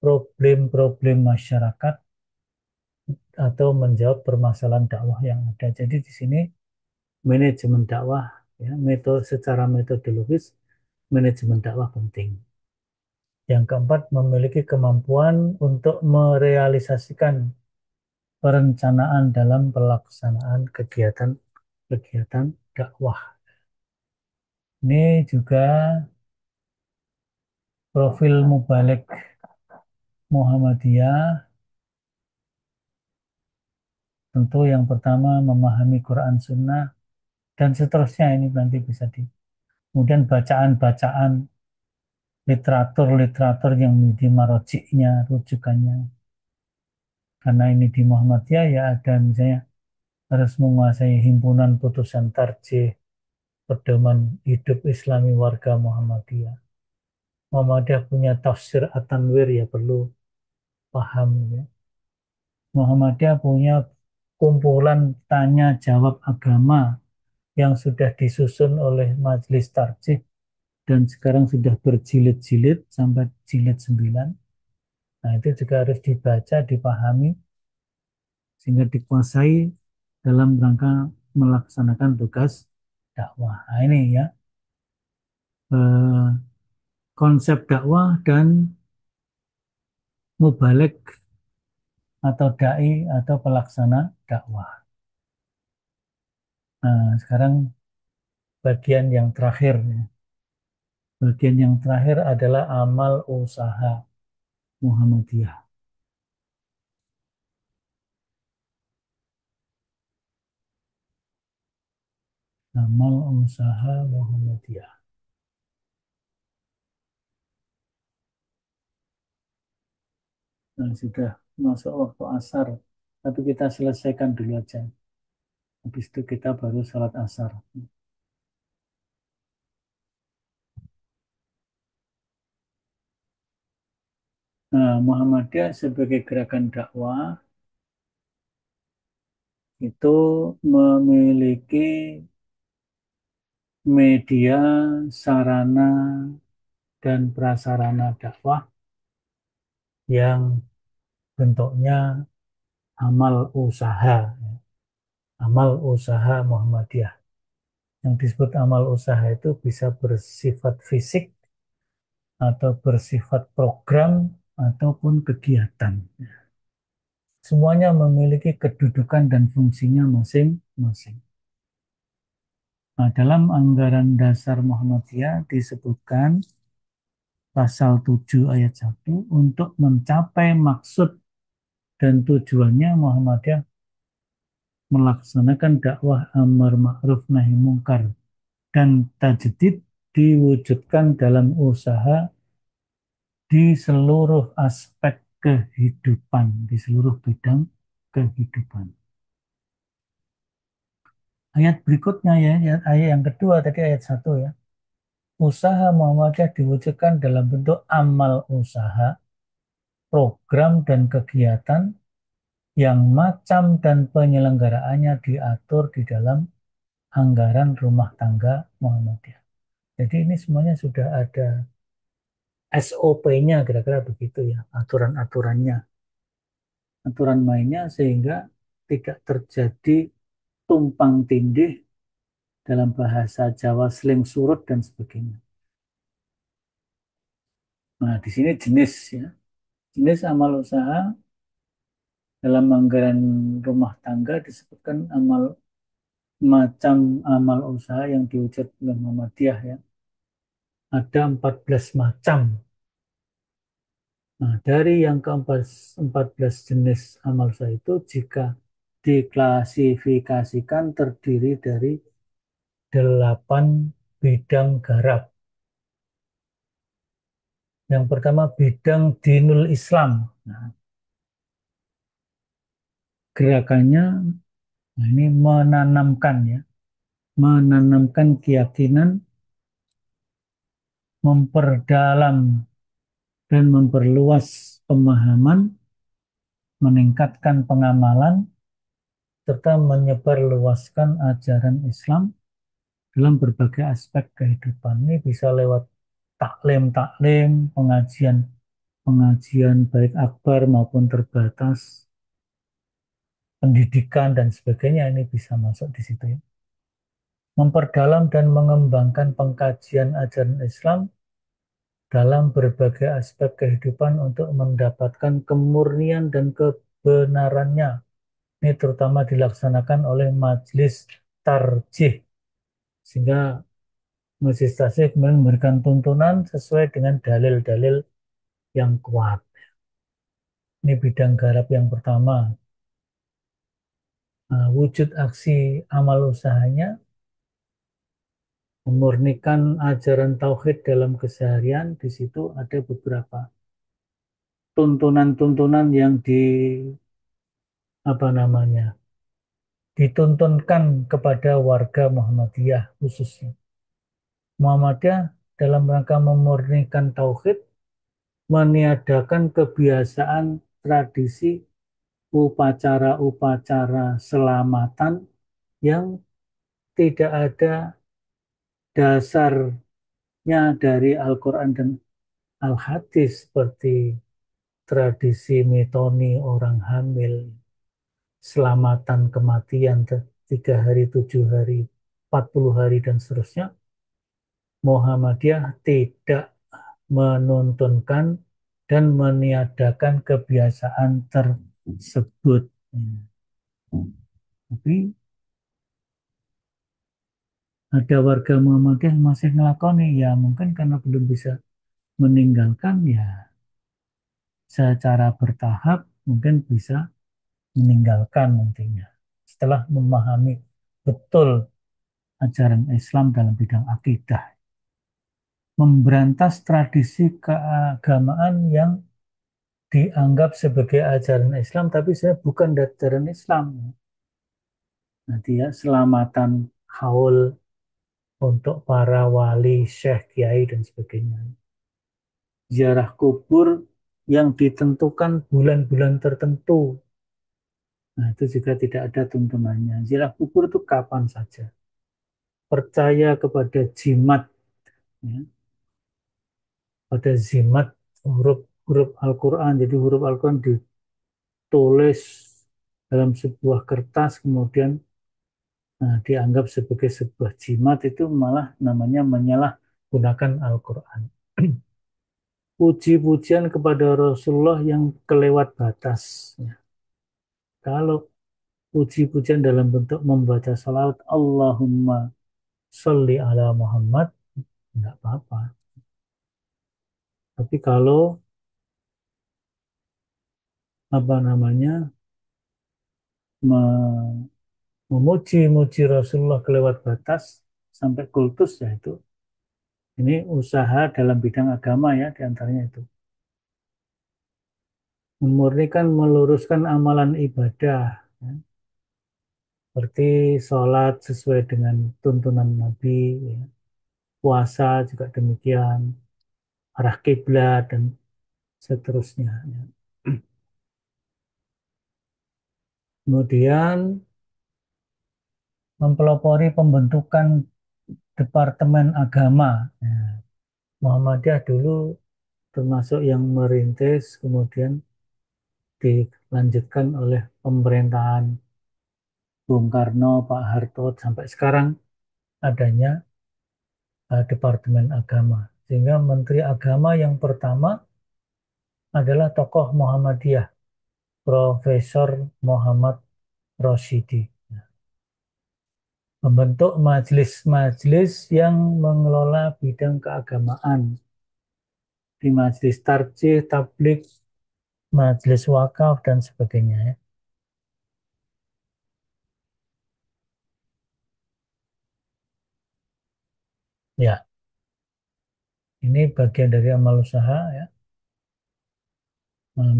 problem-problem masyarakat atau menjawab permasalahan dakwah yang ada. Jadi di sini manajemen dakwah, ya, secara metodologis manajemen dakwah penting. Yang keempat, memiliki kemampuan untuk merealisasikan perencanaan dalam pelaksanaan kegiatan-kegiatan dakwah. Ini juga profil Mubalik Muhammadiyah. Tentu yang pertama memahami Quran Sunnah dan seterusnya ini nanti bisa di. Kemudian bacaan-bacaan literatur-literatur yang menjadi marojiknya, rujukannya. Karena ini di Muhammadiyah ya ada misalnya harus menguasai himpunan putusan tarjih pedoman hidup Islami warga Muhammadiyah. Muhammadiyah punya tafsir At-Tanwir ya perlu paham ya. Muhammadiyah punya kumpulan tanya jawab agama yang sudah disusun oleh Majelis Tarjih dan sekarang sudah berjilid-jilid sampai jilid 9. Nah, itu juga harus dibaca, dipahami sehingga dikuasai dalam rangka melaksanakan tugas dakwah. Nah, ini ya eh, konsep dakwah dan mubalik atau dai atau pelaksana dakwah. Nah, sekarang bagian yang terakhir ya. Bagian yang terakhir adalah amal usaha Muhammadiyah. Amal usaha Muhammadiyah. Nah, sudah masuk waktu asar, tapi kita selesaikan dulu aja. Habis itu kita baru sholat asar. Nah, Muhammadiyah sebagai gerakan dakwah itu memiliki media, sarana, dan prasarana dakwah yang bentuknya amal usaha. Amal usaha Muhammadiyah. Yang disebut amal usaha itu bisa bersifat fisik atau bersifat program ataupun kegiatan. Semuanya memiliki kedudukan dan fungsinya masing-masing. Nah, dalam anggaran dasar Muhammadiyah disebutkan pasal 7 ayat 1 untuk mencapai maksud dan tujuannya Muhammadiyah melaksanakan dakwah amar ma'ruf nahi mungkar dan tajdid diwujudkan dalam usaha di seluruh aspek kehidupan, di seluruh bidang kehidupan. Ayat berikutnya ya, ayat yang kedua tadi ayat 1 ya. Usaha Muhammadiyah diwujudkan dalam bentuk amal usaha, program dan kegiatan yang macam dan penyelenggaraannya diatur di dalam anggaran rumah tangga Muhammadiyah. Jadi ini semuanya sudah ada SOP-nya kira-kira begitu ya, aturan-aturannya, aturan mainnya sehingga tidak terjadi tumpang tindih dalam bahasa Jawa sling surut dan sebagainya. Nah, di sini jenis ya. Jenis amal usaha dalam anggaran rumah tangga disebutkan macam amal usaha yang diwujudkan oleh Muhammadiyah ya. Ada 14 macam Nah, dari yang ke-14 jenis amal soleh itu jika diklasifikasikan terdiri dari 8 bidang garap. Yang pertama bidang dinul Islam. Nah, gerakannya nah ini menanamkan ya, menanamkan keyakinan, memperdalam dan memperluas pemahaman, meningkatkan pengamalan, serta menyebarluaskan ajaran Islam dalam berbagai aspek kehidupan. Ini bisa lewat taklim-taklim, pengajian baik akbar maupun terbatas, pendidikan dan sebagainya ini bisa masuk di situ ya. Memperdalam dan mengembangkan pengkajian ajaran Islam dalam berbagai aspek kehidupan untuk mendapatkan kemurnian dan kebenarannya. Ini terutama dilaksanakan oleh majelis tarjih sehingga majelis tarjih kemudian memberikan tuntunan sesuai dengan dalil-dalil yang kuat. Ini bidang garap yang pertama. Nah, wujud aksi amal usahanya memurnikan ajaran tauhid dalam keseharian. Di situ ada beberapa tuntunan-tuntunan yang apa namanya dituntunkan kepada warga Muhammadiyah khususnya. Muhammadiyah dalam rangka memurnikan tauhid, meniadakan kebiasaan tradisi upacara-upacara selamatan yang tidak ada dasarnya dari Al-Quran dan Al-Hadis seperti tradisi metoni orang hamil, selamatan kematian 3 hari, 7 hari, 40 hari dan seterusnya. Muhammadiyah tidak menuntunkan dan meniadakan kebiasaan tersebut. Tapi ada warga Muhammadiyah yang masih ngelakoni ya mungkin karena belum bisa meninggalkan ya secara bertahap mungkin bisa meninggalkan nantinya setelah memahami betul ajaran Islam dalam bidang akidah, memberantas tradisi keagamaan yang dianggap sebagai ajaran Islam tapi saya bukan ajaran Islam. Nanti ya selamatan haul untuk para wali, syekh, kiai dan sebagainya. Ziarah kubur yang ditentukan bulan-bulan tertentu. Nah, itu juga tidak ada tuntunannya. Ziarah kubur itu kapan saja. Percaya kepada jimat, ya, pada jimat huruf-huruf Al-Quran. Jadi huruf Al-Quran ditulis dalam sebuah kertas, kemudian dianggap sebagai sebuah jimat itu malah namanya menyalahgunakan Al-Quran. Puji-pujian kepada Rasulullah yang kelewat batas. Ya. Kalau puji-pujian dalam bentuk membaca salawat Allahumma sholli ala Muhammad, enggak apa-apa. Tapi kalau apa namanya memuji-muji Rasulullah kelewat batas sampai kultus ya itu ini usaha dalam bidang agama ya diantaranya itu memurnikan meluruskan amalan ibadah ya. Seperti sholat sesuai dengan tuntunan Nabi ya. Puasa juga demikian arah kiblat dan seterusnya ya. Kemudian mempelopori pembentukan Departemen Agama ya. Muhammadiyah dulu termasuk yang merintis kemudian dilanjutkan oleh pemerintahan Bung Karno, Pak Harto sampai sekarang adanya Departemen Agama. Sehingga Menteri Agama yang pertama adalah tokoh Muhammadiyah, Profesor Muhammad Rosyidi. Membentuk majelis-majelis yang mengelola bidang keagamaan. di majelis tarjih, tablik, majelis wakaf dan sebagainya ya. Ya, ini bagian dari amal usaha ya.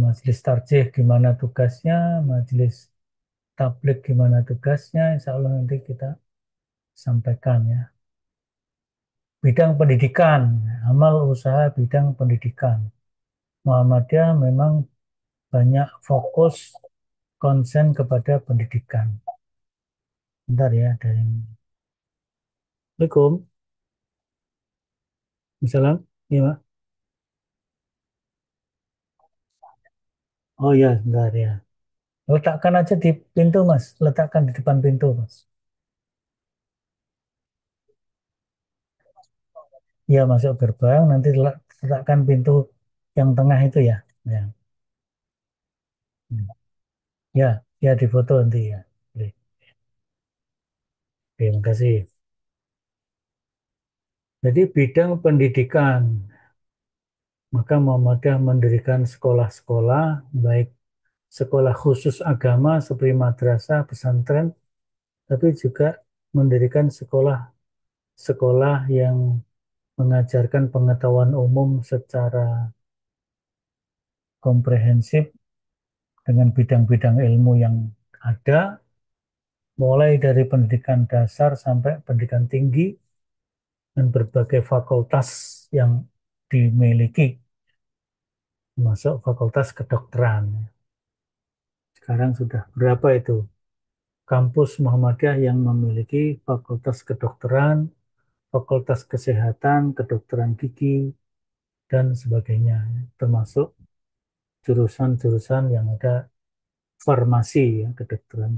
Majelis tarjih gimana tugasnya, majelis tablik gimana tugasnya, insya Allah nanti kita sampaikan ya. Bidang pendidikan, amal usaha bidang pendidikan. Muhammadiyah memang banyak fokus konsen kepada pendidikan. Bentar ya, dari Assalamualaikum. Assalamualaikum. Iya, Pak. Oh ya, bentar ya. Letakkan aja di pintu, Mas. Letakkan di depan pintu, Mas. Ya, masuk gerbang, nanti letakkan pintu yang tengah itu ya. Ya, hmm. Ya, ya difoto nanti ya. Oke, terima kasih. Jadi bidang pendidikan, maka Muhammadiyah mendirikan sekolah-sekolah, baik sekolah khusus agama seperti madrasah, pesantren, tapi juga mendirikan sekolah-sekolah yang mengajarkan pengetahuan umum secara komprehensif dengan bidang-bidang ilmu yang ada, mulai dari pendidikan dasar sampai pendidikan tinggi dan berbagai fakultas yang dimiliki, masuk fakultas kedokteran. Sekarang sudah berapa itu kampus Muhammadiyah yang memiliki fakultas kedokteran, fakultas kesehatan, kedokteran gigi, dan sebagainya, termasuk jurusan-jurusan yang ada farmasi, ya, kedokteran,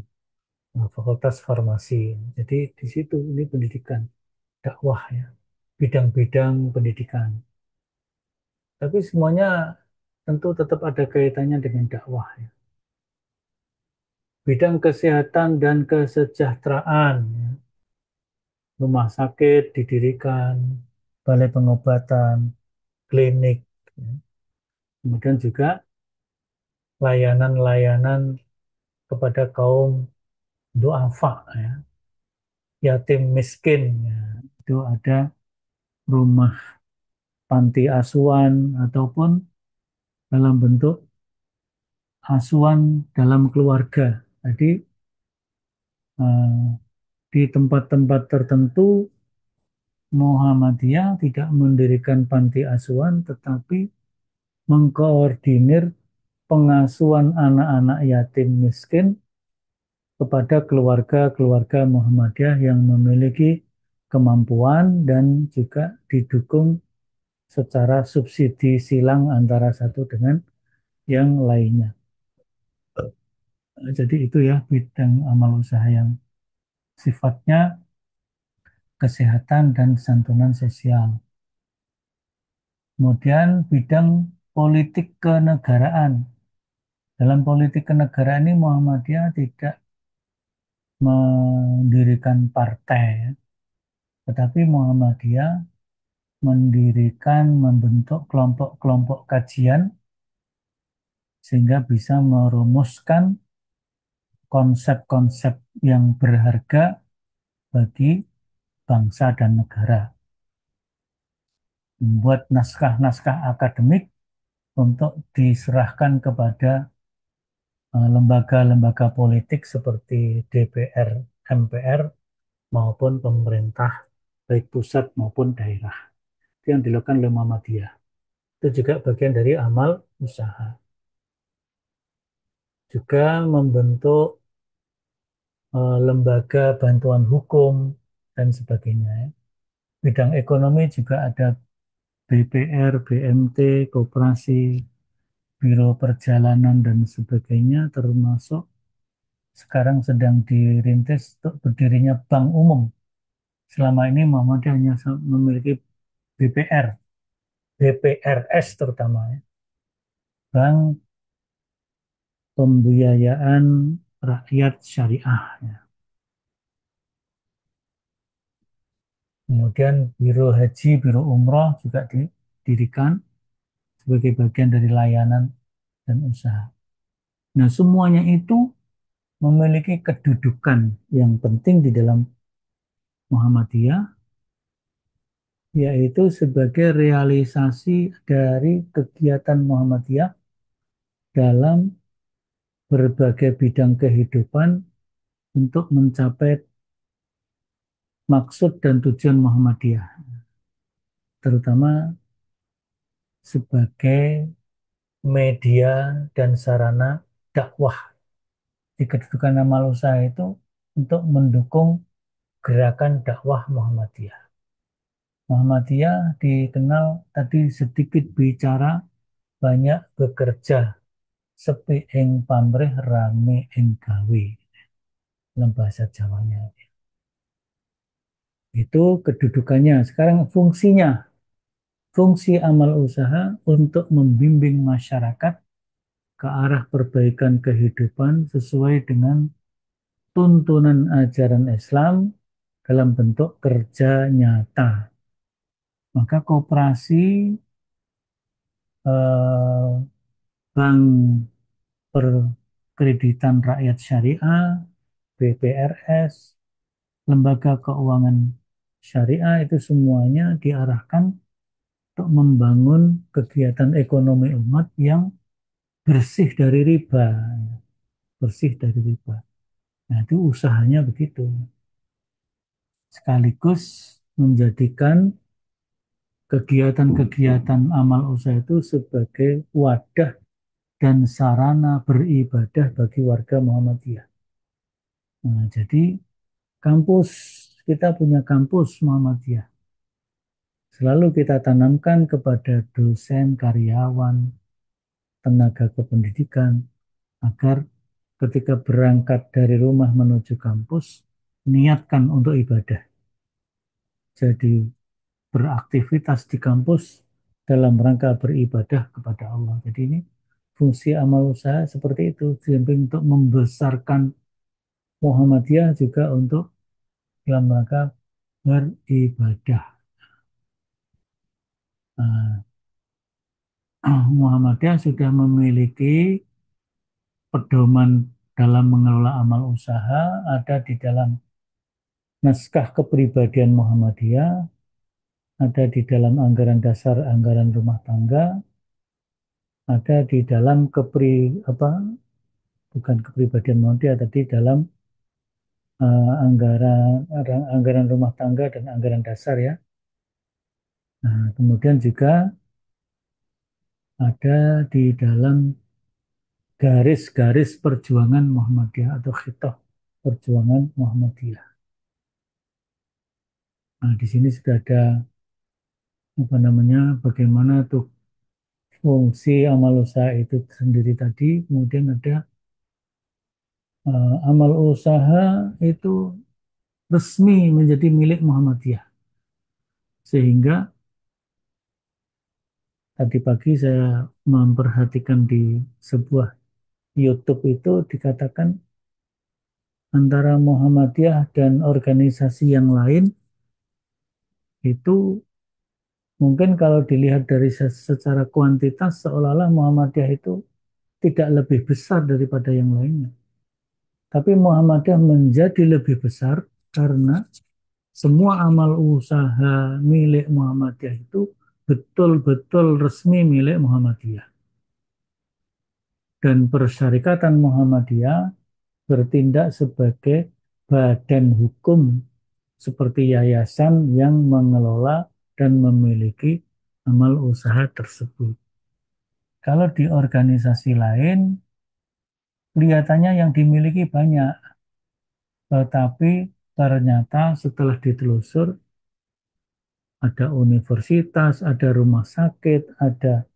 fakultas farmasi. Jadi di situ ini pendidikan, dakwah ya, bidang-bidang pendidikan. Tapi semuanya tentu tetap ada kaitannya dengan dakwah ya. Bidang kesehatan dan kesejahteraan, ya. Rumah sakit didirikan, balai pengobatan, klinik, ya. Kemudian juga layanan-layanan kepada kaum duafa, ya, yatim miskin, ya. Itu ada rumah panti asuhan ataupun dalam bentuk asuhan dalam keluarga. Jadi eh, di tempat-tempat tertentu Muhammadiyah tidak mendirikan panti asuhan tetapi mengkoordinir pengasuhan anak-anak yatim miskin kepada keluarga-keluarga Muhammadiyah yang memiliki kemampuan dan juga didukung secara subsidi silang antara satu dengan yang lainnya. Jadi itu ya bidang amal usaha yang sifatnya kesehatan dan santunan sosial. Kemudian bidang politik kenegaraan. Dalam politik kenegaraan ini Muhammadiyah tidak mendirikan partai, ya, tetapi Muhammadiyah membentuk kelompok-kelompok kajian sehingga bisa merumuskan konsep-konsep yang berharga bagi bangsa dan negara. Membuat naskah-naskah akademik untuk diserahkan kepada lembaga-lembaga politik seperti DPR, MPR maupun pemerintah baik pusat maupun daerah. Itu yang dilakukan oleh Muhammadiyah. Itu juga bagian dari amal usaha. Juga membentuk lembaga bantuan hukum dan sebagainya, ya. Bidang ekonomi juga ada BPR, BMT, koperasi, biro perjalanan dan sebagainya, termasuk sekarang sedang dirintis untuk berdirinya bank umum. Selama ini Muhammadiyah hanya memiliki BPR, BPRS terutama, ya. Bank Pembiayaan Rakyat Syariah, ya. Kemudian Biro Haji, Biro Umroh juga didirikan. sebagai bagian dari layanan dan usaha. Nah, semuanya itu memiliki kedudukan yang penting di dalam Muhammadiyah, yaitu sebagai realisasi dari kegiatan Muhammadiyah dalam berbagai bidang kehidupan untuk mencapai maksud dan tujuan Muhammadiyah, terutama sebagai media dan sarana dakwah. Di kedudukan amal usaha itu untuk mendukung gerakan dakwah Muhammadiyah. Muhammadiyah dikenal tadi sedikit bicara, banyak bekerja, sepi ing pamrih rame ing gawe dalam bahasa Jawanya. Itu kedudukannya. Sekarang fungsinya, fungsi amal usaha untuk membimbing masyarakat ke arah perbaikan kehidupan sesuai dengan tuntunan ajaran Islam dalam bentuk kerja nyata. Maka koperasi, bank perkreditan rakyat syariah, BPRS, lembaga keuangan syariah itu semuanya diarahkan untuk membangun kegiatan ekonomi umat yang bersih dari riba, bersih dari riba. Nah, itu usahanya begitu. Sekaligus menjadikan kegiatan-kegiatan amal usaha itu sebagai wadah dan sarana beribadah bagi warga Muhammadiyah. Nah, jadi kampus, kita punya kampus Muhammadiyah. Selalu kita tanamkan kepada dosen, karyawan, tenaga kependidikan, agar ketika berangkat dari rumah menuju kampus, niatkan untuk ibadah. Jadi beraktivitas di kampus dalam rangka beribadah kepada Allah. Jadi ini fungsi amal usaha seperti itu, samping untuk membesarkan Muhammadiyah juga untuk dalam rangka beribadah. Nah, Muhammadiyah sudah memiliki pedoman dalam mengelola amal usaha, ada di dalam naskah kepribadian Muhammadiyah, ada di dalam anggaran dasar anggaran rumah tangga, ada di dalam bukan kepribadian Muhammadiyah, tadi dalam anggaran rumah tangga dan anggaran dasar ya. Nah, kemudian juga ada di dalam garis-garis perjuangan Muhammadiyah atau khitah perjuangan Muhammadiyah. Nah, di sini sudah ada bagaimana tuh fungsi amal usaha itu sendiri tadi, kemudian ada amal usaha itu resmi menjadi milik Muhammadiyah. Sehingga tadi pagi saya memperhatikan di sebuah YouTube itu dikatakan antara Muhammadiyah dan organisasi yang lain itu mungkin kalau dilihat dari secara kuantitas seolah-olah Muhammadiyah itu tidak lebih besar daripada yang lainnya. Tapi Muhammadiyah menjadi lebih besar karena semua amal usaha milik Muhammadiyah itu betul-betul resmi milik Muhammadiyah. Dan Persyarikatan Muhammadiyah bertindak sebagai badan hukum seperti yayasan yang mengelola dan memiliki amal usaha tersebut. Kalau di organisasi lain, kelihatannya yang dimiliki banyak, tetapi ternyata setelah ditelusur, ada universitas, ada rumah sakit, ada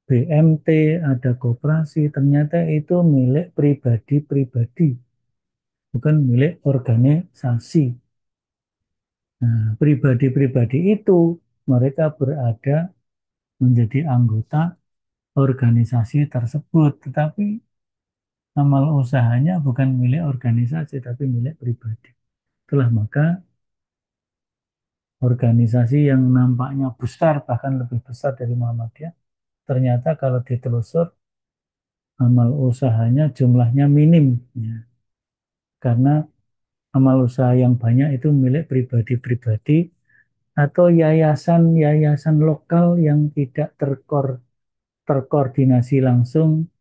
BMT, ada koperasi, ternyata itu milik pribadi-pribadi, bukan milik organisasi. Nah, pribadi-pribadi itu mereka berada menjadi anggota organisasi tersebut, tetapi amal usahanya bukan milik organisasi, tapi milik pribadi. Itulah maka organisasi yang nampaknya besar, bahkan lebih besar dari Muhammadiyah, ternyata kalau ditelusur amal usahanya jumlahnya minim, ya. Karena amal usaha yang banyak itu milik pribadi-pribadi atau yayasan-yayasan lokal yang tidak terkoordinasi langsung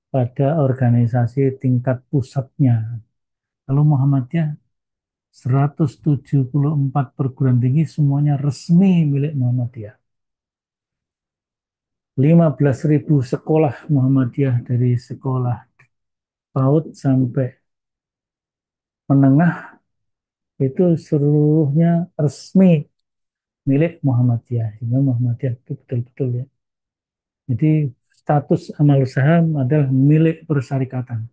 pada organisasi tingkat pusatnya. Kalau Muhammadiyah 174 perguruan tinggi semuanya resmi milik Muhammadiyah. 15.000 sekolah Muhammadiyah dari sekolah PAUD sampai menengah itu seluruhnya resmi milik Muhammadiyah. Sehingga Muhammadiyah itu betul-betul, ya. Jadi status amal usaha adalah milik persyarikatan.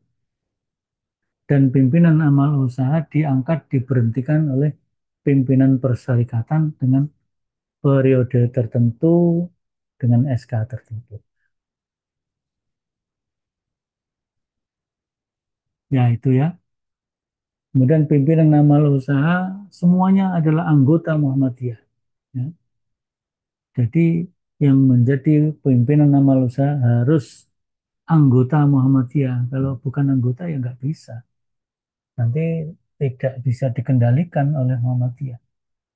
Dan pimpinan amal usaha diangkat, diberhentikan oleh pimpinan persyarikatan dengan periode tertentu, dengan SK tertentu. Ya itu, ya. Kemudian pimpinan amal usaha semuanya adalah anggota Muhammadiyah. Ya. Jadi yang menjadi pimpinan amal usaha harus anggota Muhammadiyah. Kalau bukan anggota ya nggak bisa. Nanti tidak bisa dikendalikan oleh Muhammadiyah.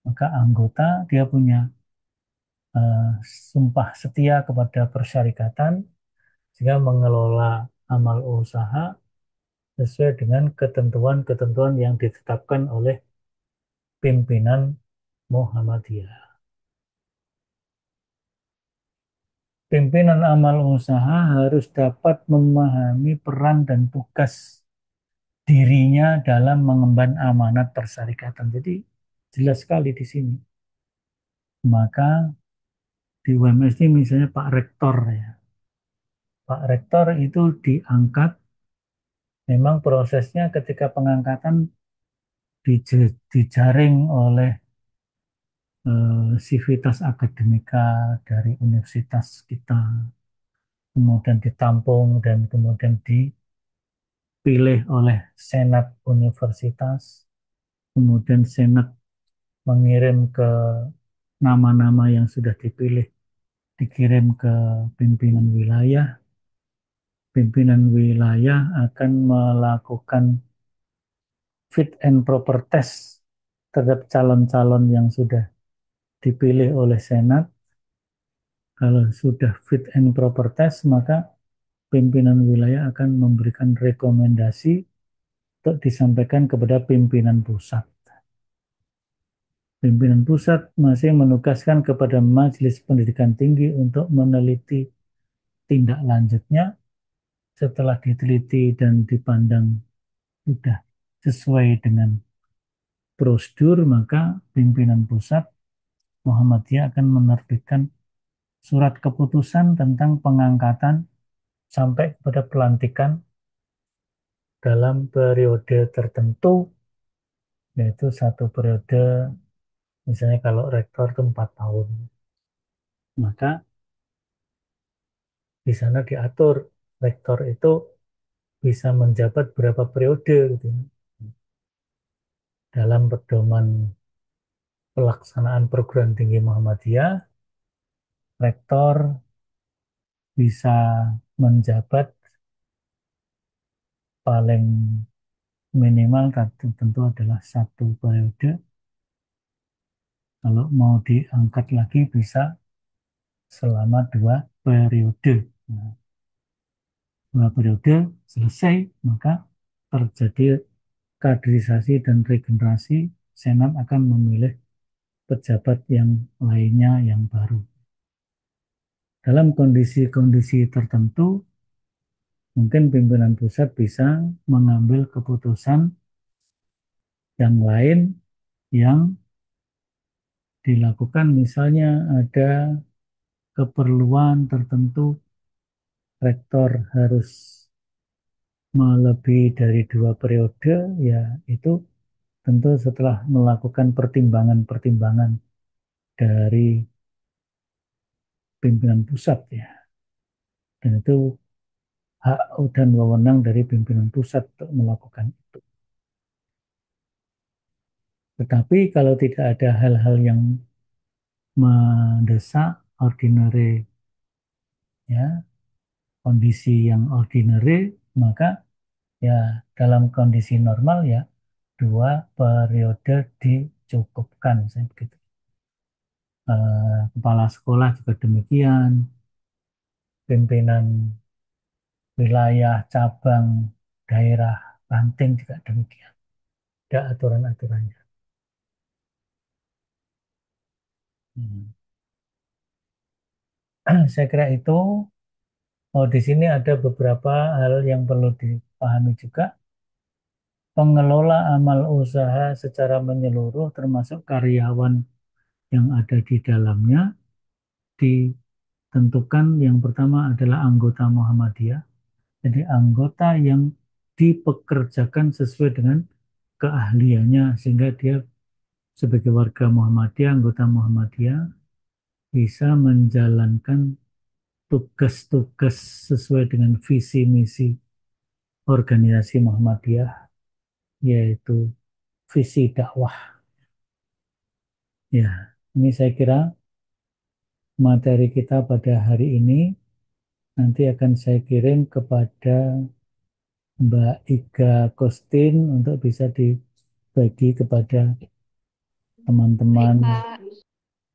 Maka anggota dia punya eh, sumpah setia kepada persyarikatan sehingga mengelola amal usaha sesuai dengan ketentuan-ketentuan yang ditetapkan oleh pimpinan Muhammadiyah. Pimpinan amal usaha harus dapat memahami peran dan tugas dirinya dalam mengemban amanat persyarikatan. Jadi jelas sekali di sini. Maka di UMS ini misalnya Pak Rektor, ya. Pak Rektor itu diangkat, memang prosesnya ketika pengangkatan dijaring oleh sivitas akademika dari universitas kita, kemudian ditampung dan kemudian dipilih oleh senat universitas, kemudian senat mengirim ke nama-nama yang sudah dipilih, dikirim ke pimpinan wilayah. Pimpinan wilayah akan melakukan fit and proper test terhadap calon-calon yang sudah dipilih oleh Senat. Kalau sudah fit and proper test, maka pimpinan wilayah akan memberikan rekomendasi untuk disampaikan kepada pimpinan pusat. Pimpinan pusat masih menugaskan kepada Majelis Pendidikan Tinggi untuk meneliti tindak lanjutnya. Setelah diteliti dan dipandang sudah sesuai dengan prosedur, maka pimpinan pusat Muhammadiyah akan menerbitkan surat keputusan tentang pengangkatan sampai kepada pelantikan dalam periode tertentu, yaitu satu periode, misalnya kalau rektor itu 4 tahun, maka di sana diatur rektor itu bisa menjabat berapa periode gitu, ya. Dalam pedoman pelaksanaan perguruan tinggi Muhammadiyah, rektor bisa menjabat paling minimal tentu adalah 1 periode. Kalau mau diangkat lagi bisa selama 2 periode. Nah, 2 periode selesai, maka terjadi kaderisasi dan regenerasi. Senat akan memilih pejabat yang lainnya yang baru. Dalam kondisi-kondisi tertentu, mungkin pimpinan pusat bisa mengambil keputusan yang lain yang dilakukan, misalnya ada keperluan tertentu rektor harus melebihi dari 2 periode, ya itu tentu setelah melakukan pertimbangan-pertimbangan dari pimpinan pusat, ya. Dan itu hak dan wewenang dari pimpinan pusat untuk melakukan itu. Tetapi kalau tidak ada hal-hal yang mendesak, ordinary ya, kondisi yang ordinary, maka ya dalam kondisi normal ya 2 periode dicukupkan. Saya begitu. Kepala sekolah juga demikian, pimpinan wilayah, cabang, daerah, ranting juga demikian. Ada aturan-aturannya. Hmm. Saya kira itu. Oh, di sini ada beberapa hal yang perlu dipahami juga. Pengelola amal usaha secara menyeluruh, termasuk karyawan yang ada di dalamnya, ditentukan yang pertama adalah anggota Muhammadiyah. Jadi anggota yang dipekerjakan sesuai dengan keahliannya, sehingga dia sebagai warga Muhammadiyah, anggota Muhammadiyah, bisa menjalankan tugas-tugas sesuai dengan visi misi organisasi Muhammadiyah, yaitu visi dakwah. Ya, ini saya kira materi kita pada hari ini nanti akan saya kirim kepada Mbak Iga Kostin untuk bisa dibagi kepada Baik, teman-teman Pak.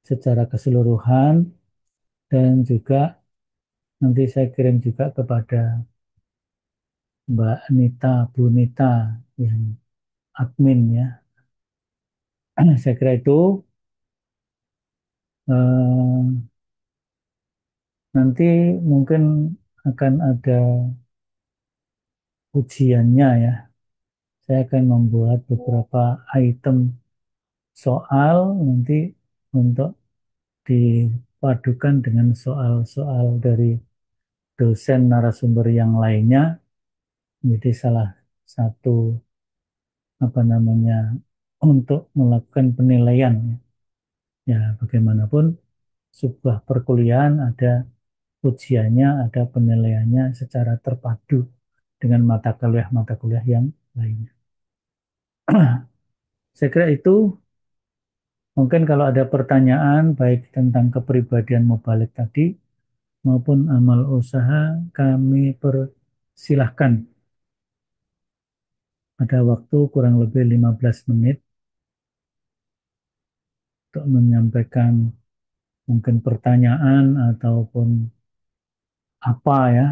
secara keseluruhan, dan juga nanti saya kirim juga kepada Mbak Nita, Bu Nita yang admin ya. Saya kira itu eh, nanti mungkin akan ada ujiannya ya. Saya akan membuat beberapa item soal nanti untuk dipadukan dengan soal-soal dari dosen narasumber yang lainnya, menjadi salah satu apa namanya untuk melakukan penilaian. Ya, bagaimanapun sebuah perkuliahan ada ujiannya, ada penilaiannya secara terpadu dengan mata kuliah yang lainnya. Saya kira itu. Mungkin kalau ada pertanyaan baik tentang kepribadian mubalik tadi maupun amal usaha, kami persilahkan. Ada waktu kurang lebih 15 menit untuk menyampaikan mungkin pertanyaan ataupun apa ya,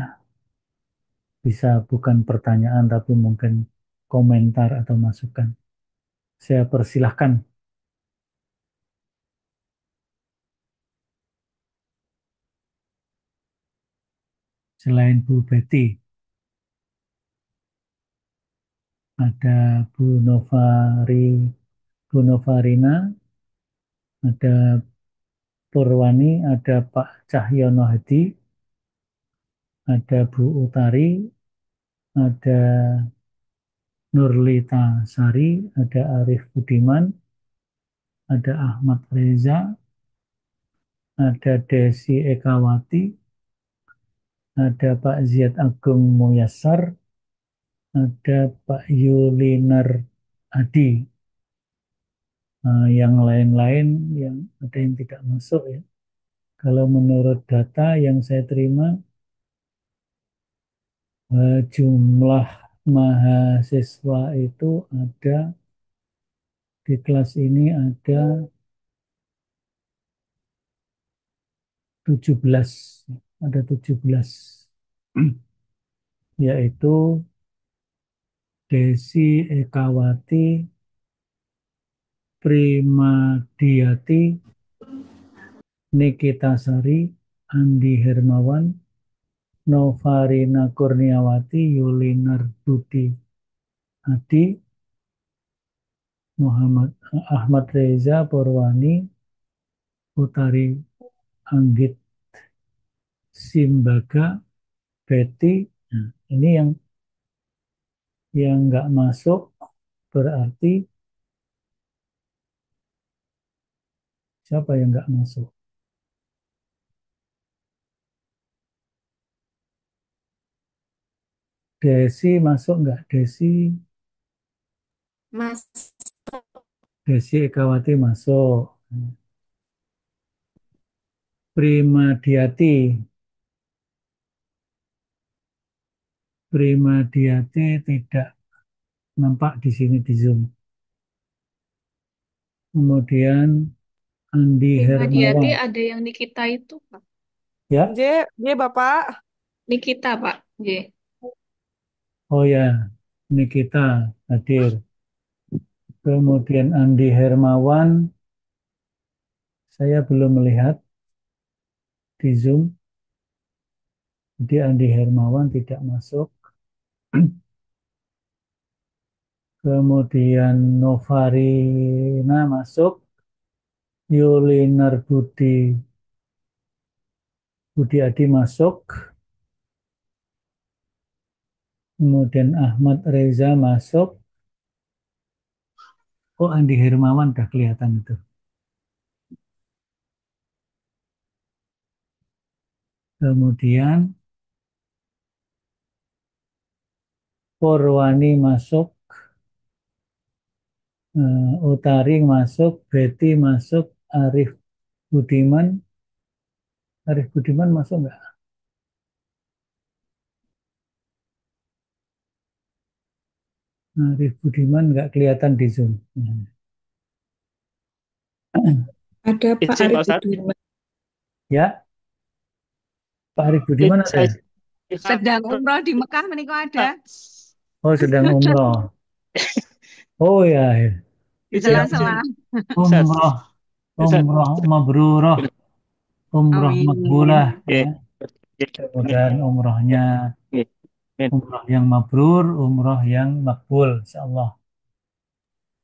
bisa bukan pertanyaan tapi mungkin komentar atau masukan. Saya persilahkan. Selain Bu Betty, ada Bu Novarina, ada Purwani, ada Pak Cahyono Hadi, ada Bu Utari, ada Nurlita Sari, ada Arif Budiman, ada Ahmad Reza, ada Desi Ekawati, ada Pak Ziad Agung Muyassar, ada Pak Yulinar Adi. Yang lain-lain yang ada yang tidak masuk ya. Kalau menurut data yang saya terima, jumlah mahasiswa itu ada di kelas ini ada 17, ada 17, yaitu Desi Ekawati, Primadiati, Nikita Sari, Andi Hermawan, Novarina Kurniawati, Yulinar Budi Adi, Muhammad Ahmad Reza Purwani, Utari Anggit Simbaga, Betty. Nah, ini yang nggak masuk berarti siapa yang nggak masuk? Desi masuk nggak? Mas, Desi Ekawati masuk. Primadiati Primadiati tidak nampak di sini di Zoom. Kemudian Andi Prima Diati Hermawan. ada yang Nikita itu, Pak. Ya, J, Bapak. Nikita, Pak. J. oh ya, Nikita hadir. Kemudian Andi Hermawan, saya belum melihat di Zoom. Jadi Andi Hermawan tidak masuk. Kemudian Novarina masuk. Yulinar Budi Adi masuk. Kemudian Ahmad Reza masuk. Oh, Andi Hermawan udah kelihatan itu. Kemudian Purwani masuk. Utari masuk. Betty masuk. Arif Budiman. Arif Budiman masuk nggak? Arif Budiman nggak kelihatan di Zoom. Ada Pak Izin, Arif Pak Ustadz. Budiman. Ya, Pak Arif Budiman ada ya? Sedang umroh di Mekah menikah ada. Oh, sedang umroh. Oh ya, ya. Di Izin, Yang sela-sela. Ustadz. umroh, Ustadz. umroh mabrurah, umroh makbulah. Amin. Ya. Oke. Amin. Mudah-mudahan umrohnya Oke. Amin. umroh yang mabrur, umroh yang makbul, insyaallah.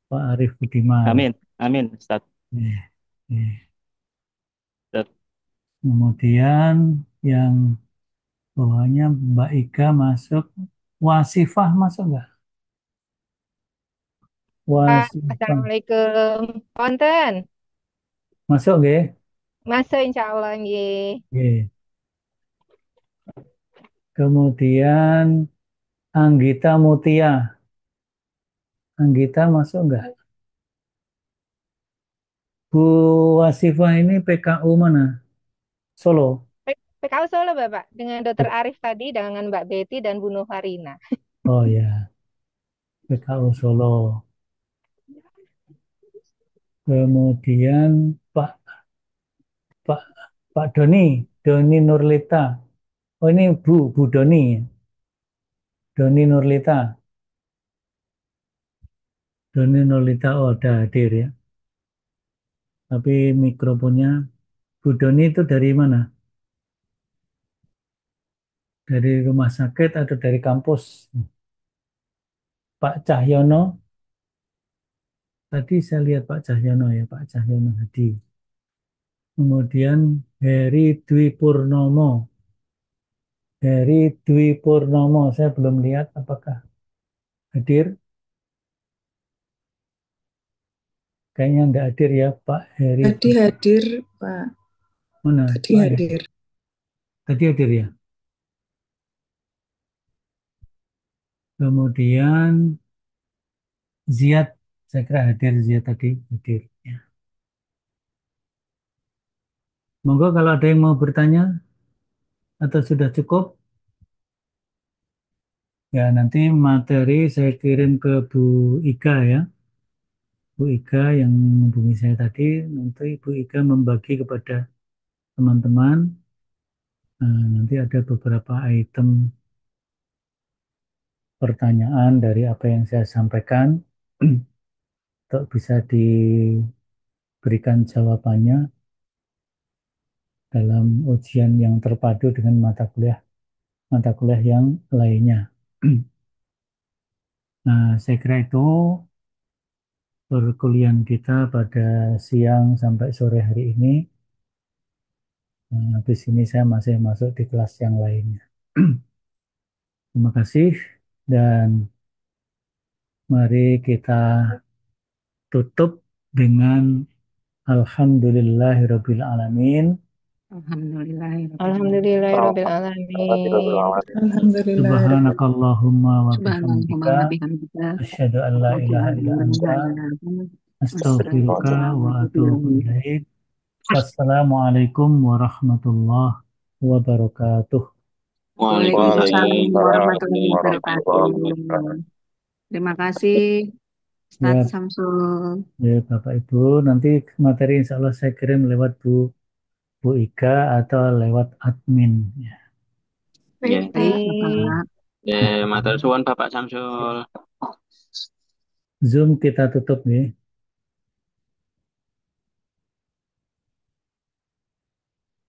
Pak Arif Budiman. Amin. Amin, Ustadz. Ya, ya. Ustadz. Kemudian yang bawahnya Mbak Ika masuk. Wasifah masuk nggak? Pak, Wasifah Assalamualaikum. Konten, masuk nggih? masuk insya Allah nggih. Nggih. Kemudian Anggita Mutia. Anggita masuk nggak? Bu Wasifah ini PKU mana? Solo. PKU Solo Bapak, dengan Dokter Arif tadi, dengan Mbak Betty dan Bu Novarina. Oh ya, PKU Solo. Kemudian Pak Pak Pak Doni, Doni Nurlita. Oh ini Bu Doni, Doni Nurlita. Doni Nurlita, oh ada hadir ya. Tapi mikrofonnya Bu Doni itu dari mana? Dari rumah sakit atau dari kampus? Pak Cahyono, tadi saya lihat Pak Cahyono ya, Pak Cahyono Hadi. Kemudian Heri Dwi Purnomo. Heri Dwi Purnomo, saya belum lihat apakah hadir. Kayaknya enggak hadir ya Pak Heri. Tadi hadir, Pak. Mana Tadi Pak Heri? hadir. Tadi hadir ya. Kemudian Ziad, saya kira hadir Ziad tadi hadir. Ya. Monggo kalau ada yang mau bertanya atau sudah cukup, ya nanti materi saya kirim ke Bu Ika ya. Bu Ika yang menghubungi saya tadi, nanti Bu Ika membagi kepada teman-teman. Nanti ada beberapa item pertanyaan dari apa yang saya sampaikan untuk bisa diberikan jawabannya dalam ujian yang terpadu dengan mata kuliah yang lainnya. Nah, saya kira itu perkuliahan kita pada siang sampai sore hari ini. Nah, habis ini saya masih masuk di kelas yang lainnya. Terima kasih dan mari kita tutup dengan Alhamdulillahirabbil alamin. Alhamdulillahirabbil alamin. Alhamdulillah. Subhanakallahumma wa Subhanallah bihamdika wa bihamdika. asyhadu an la ilaha illa anta astaghfiruka wa atubu ilaik. Wassalamualaikum warahmatullahi wabarakatuh. Waalaikumsalam Waalaikumsalam warahmatullahi wabarakatuh. warahmatullahi wabarakatuh. Terima kasih, Ustadz Ya, Samsul. ya Bapak Ibu, nanti materi insya Allah saya kirim lewat Bu Ika atau lewat admin. Ya. Ya, Baik, Baik. Bapak. matur suwun Bapak Samsul. Zoom kita tutup nih.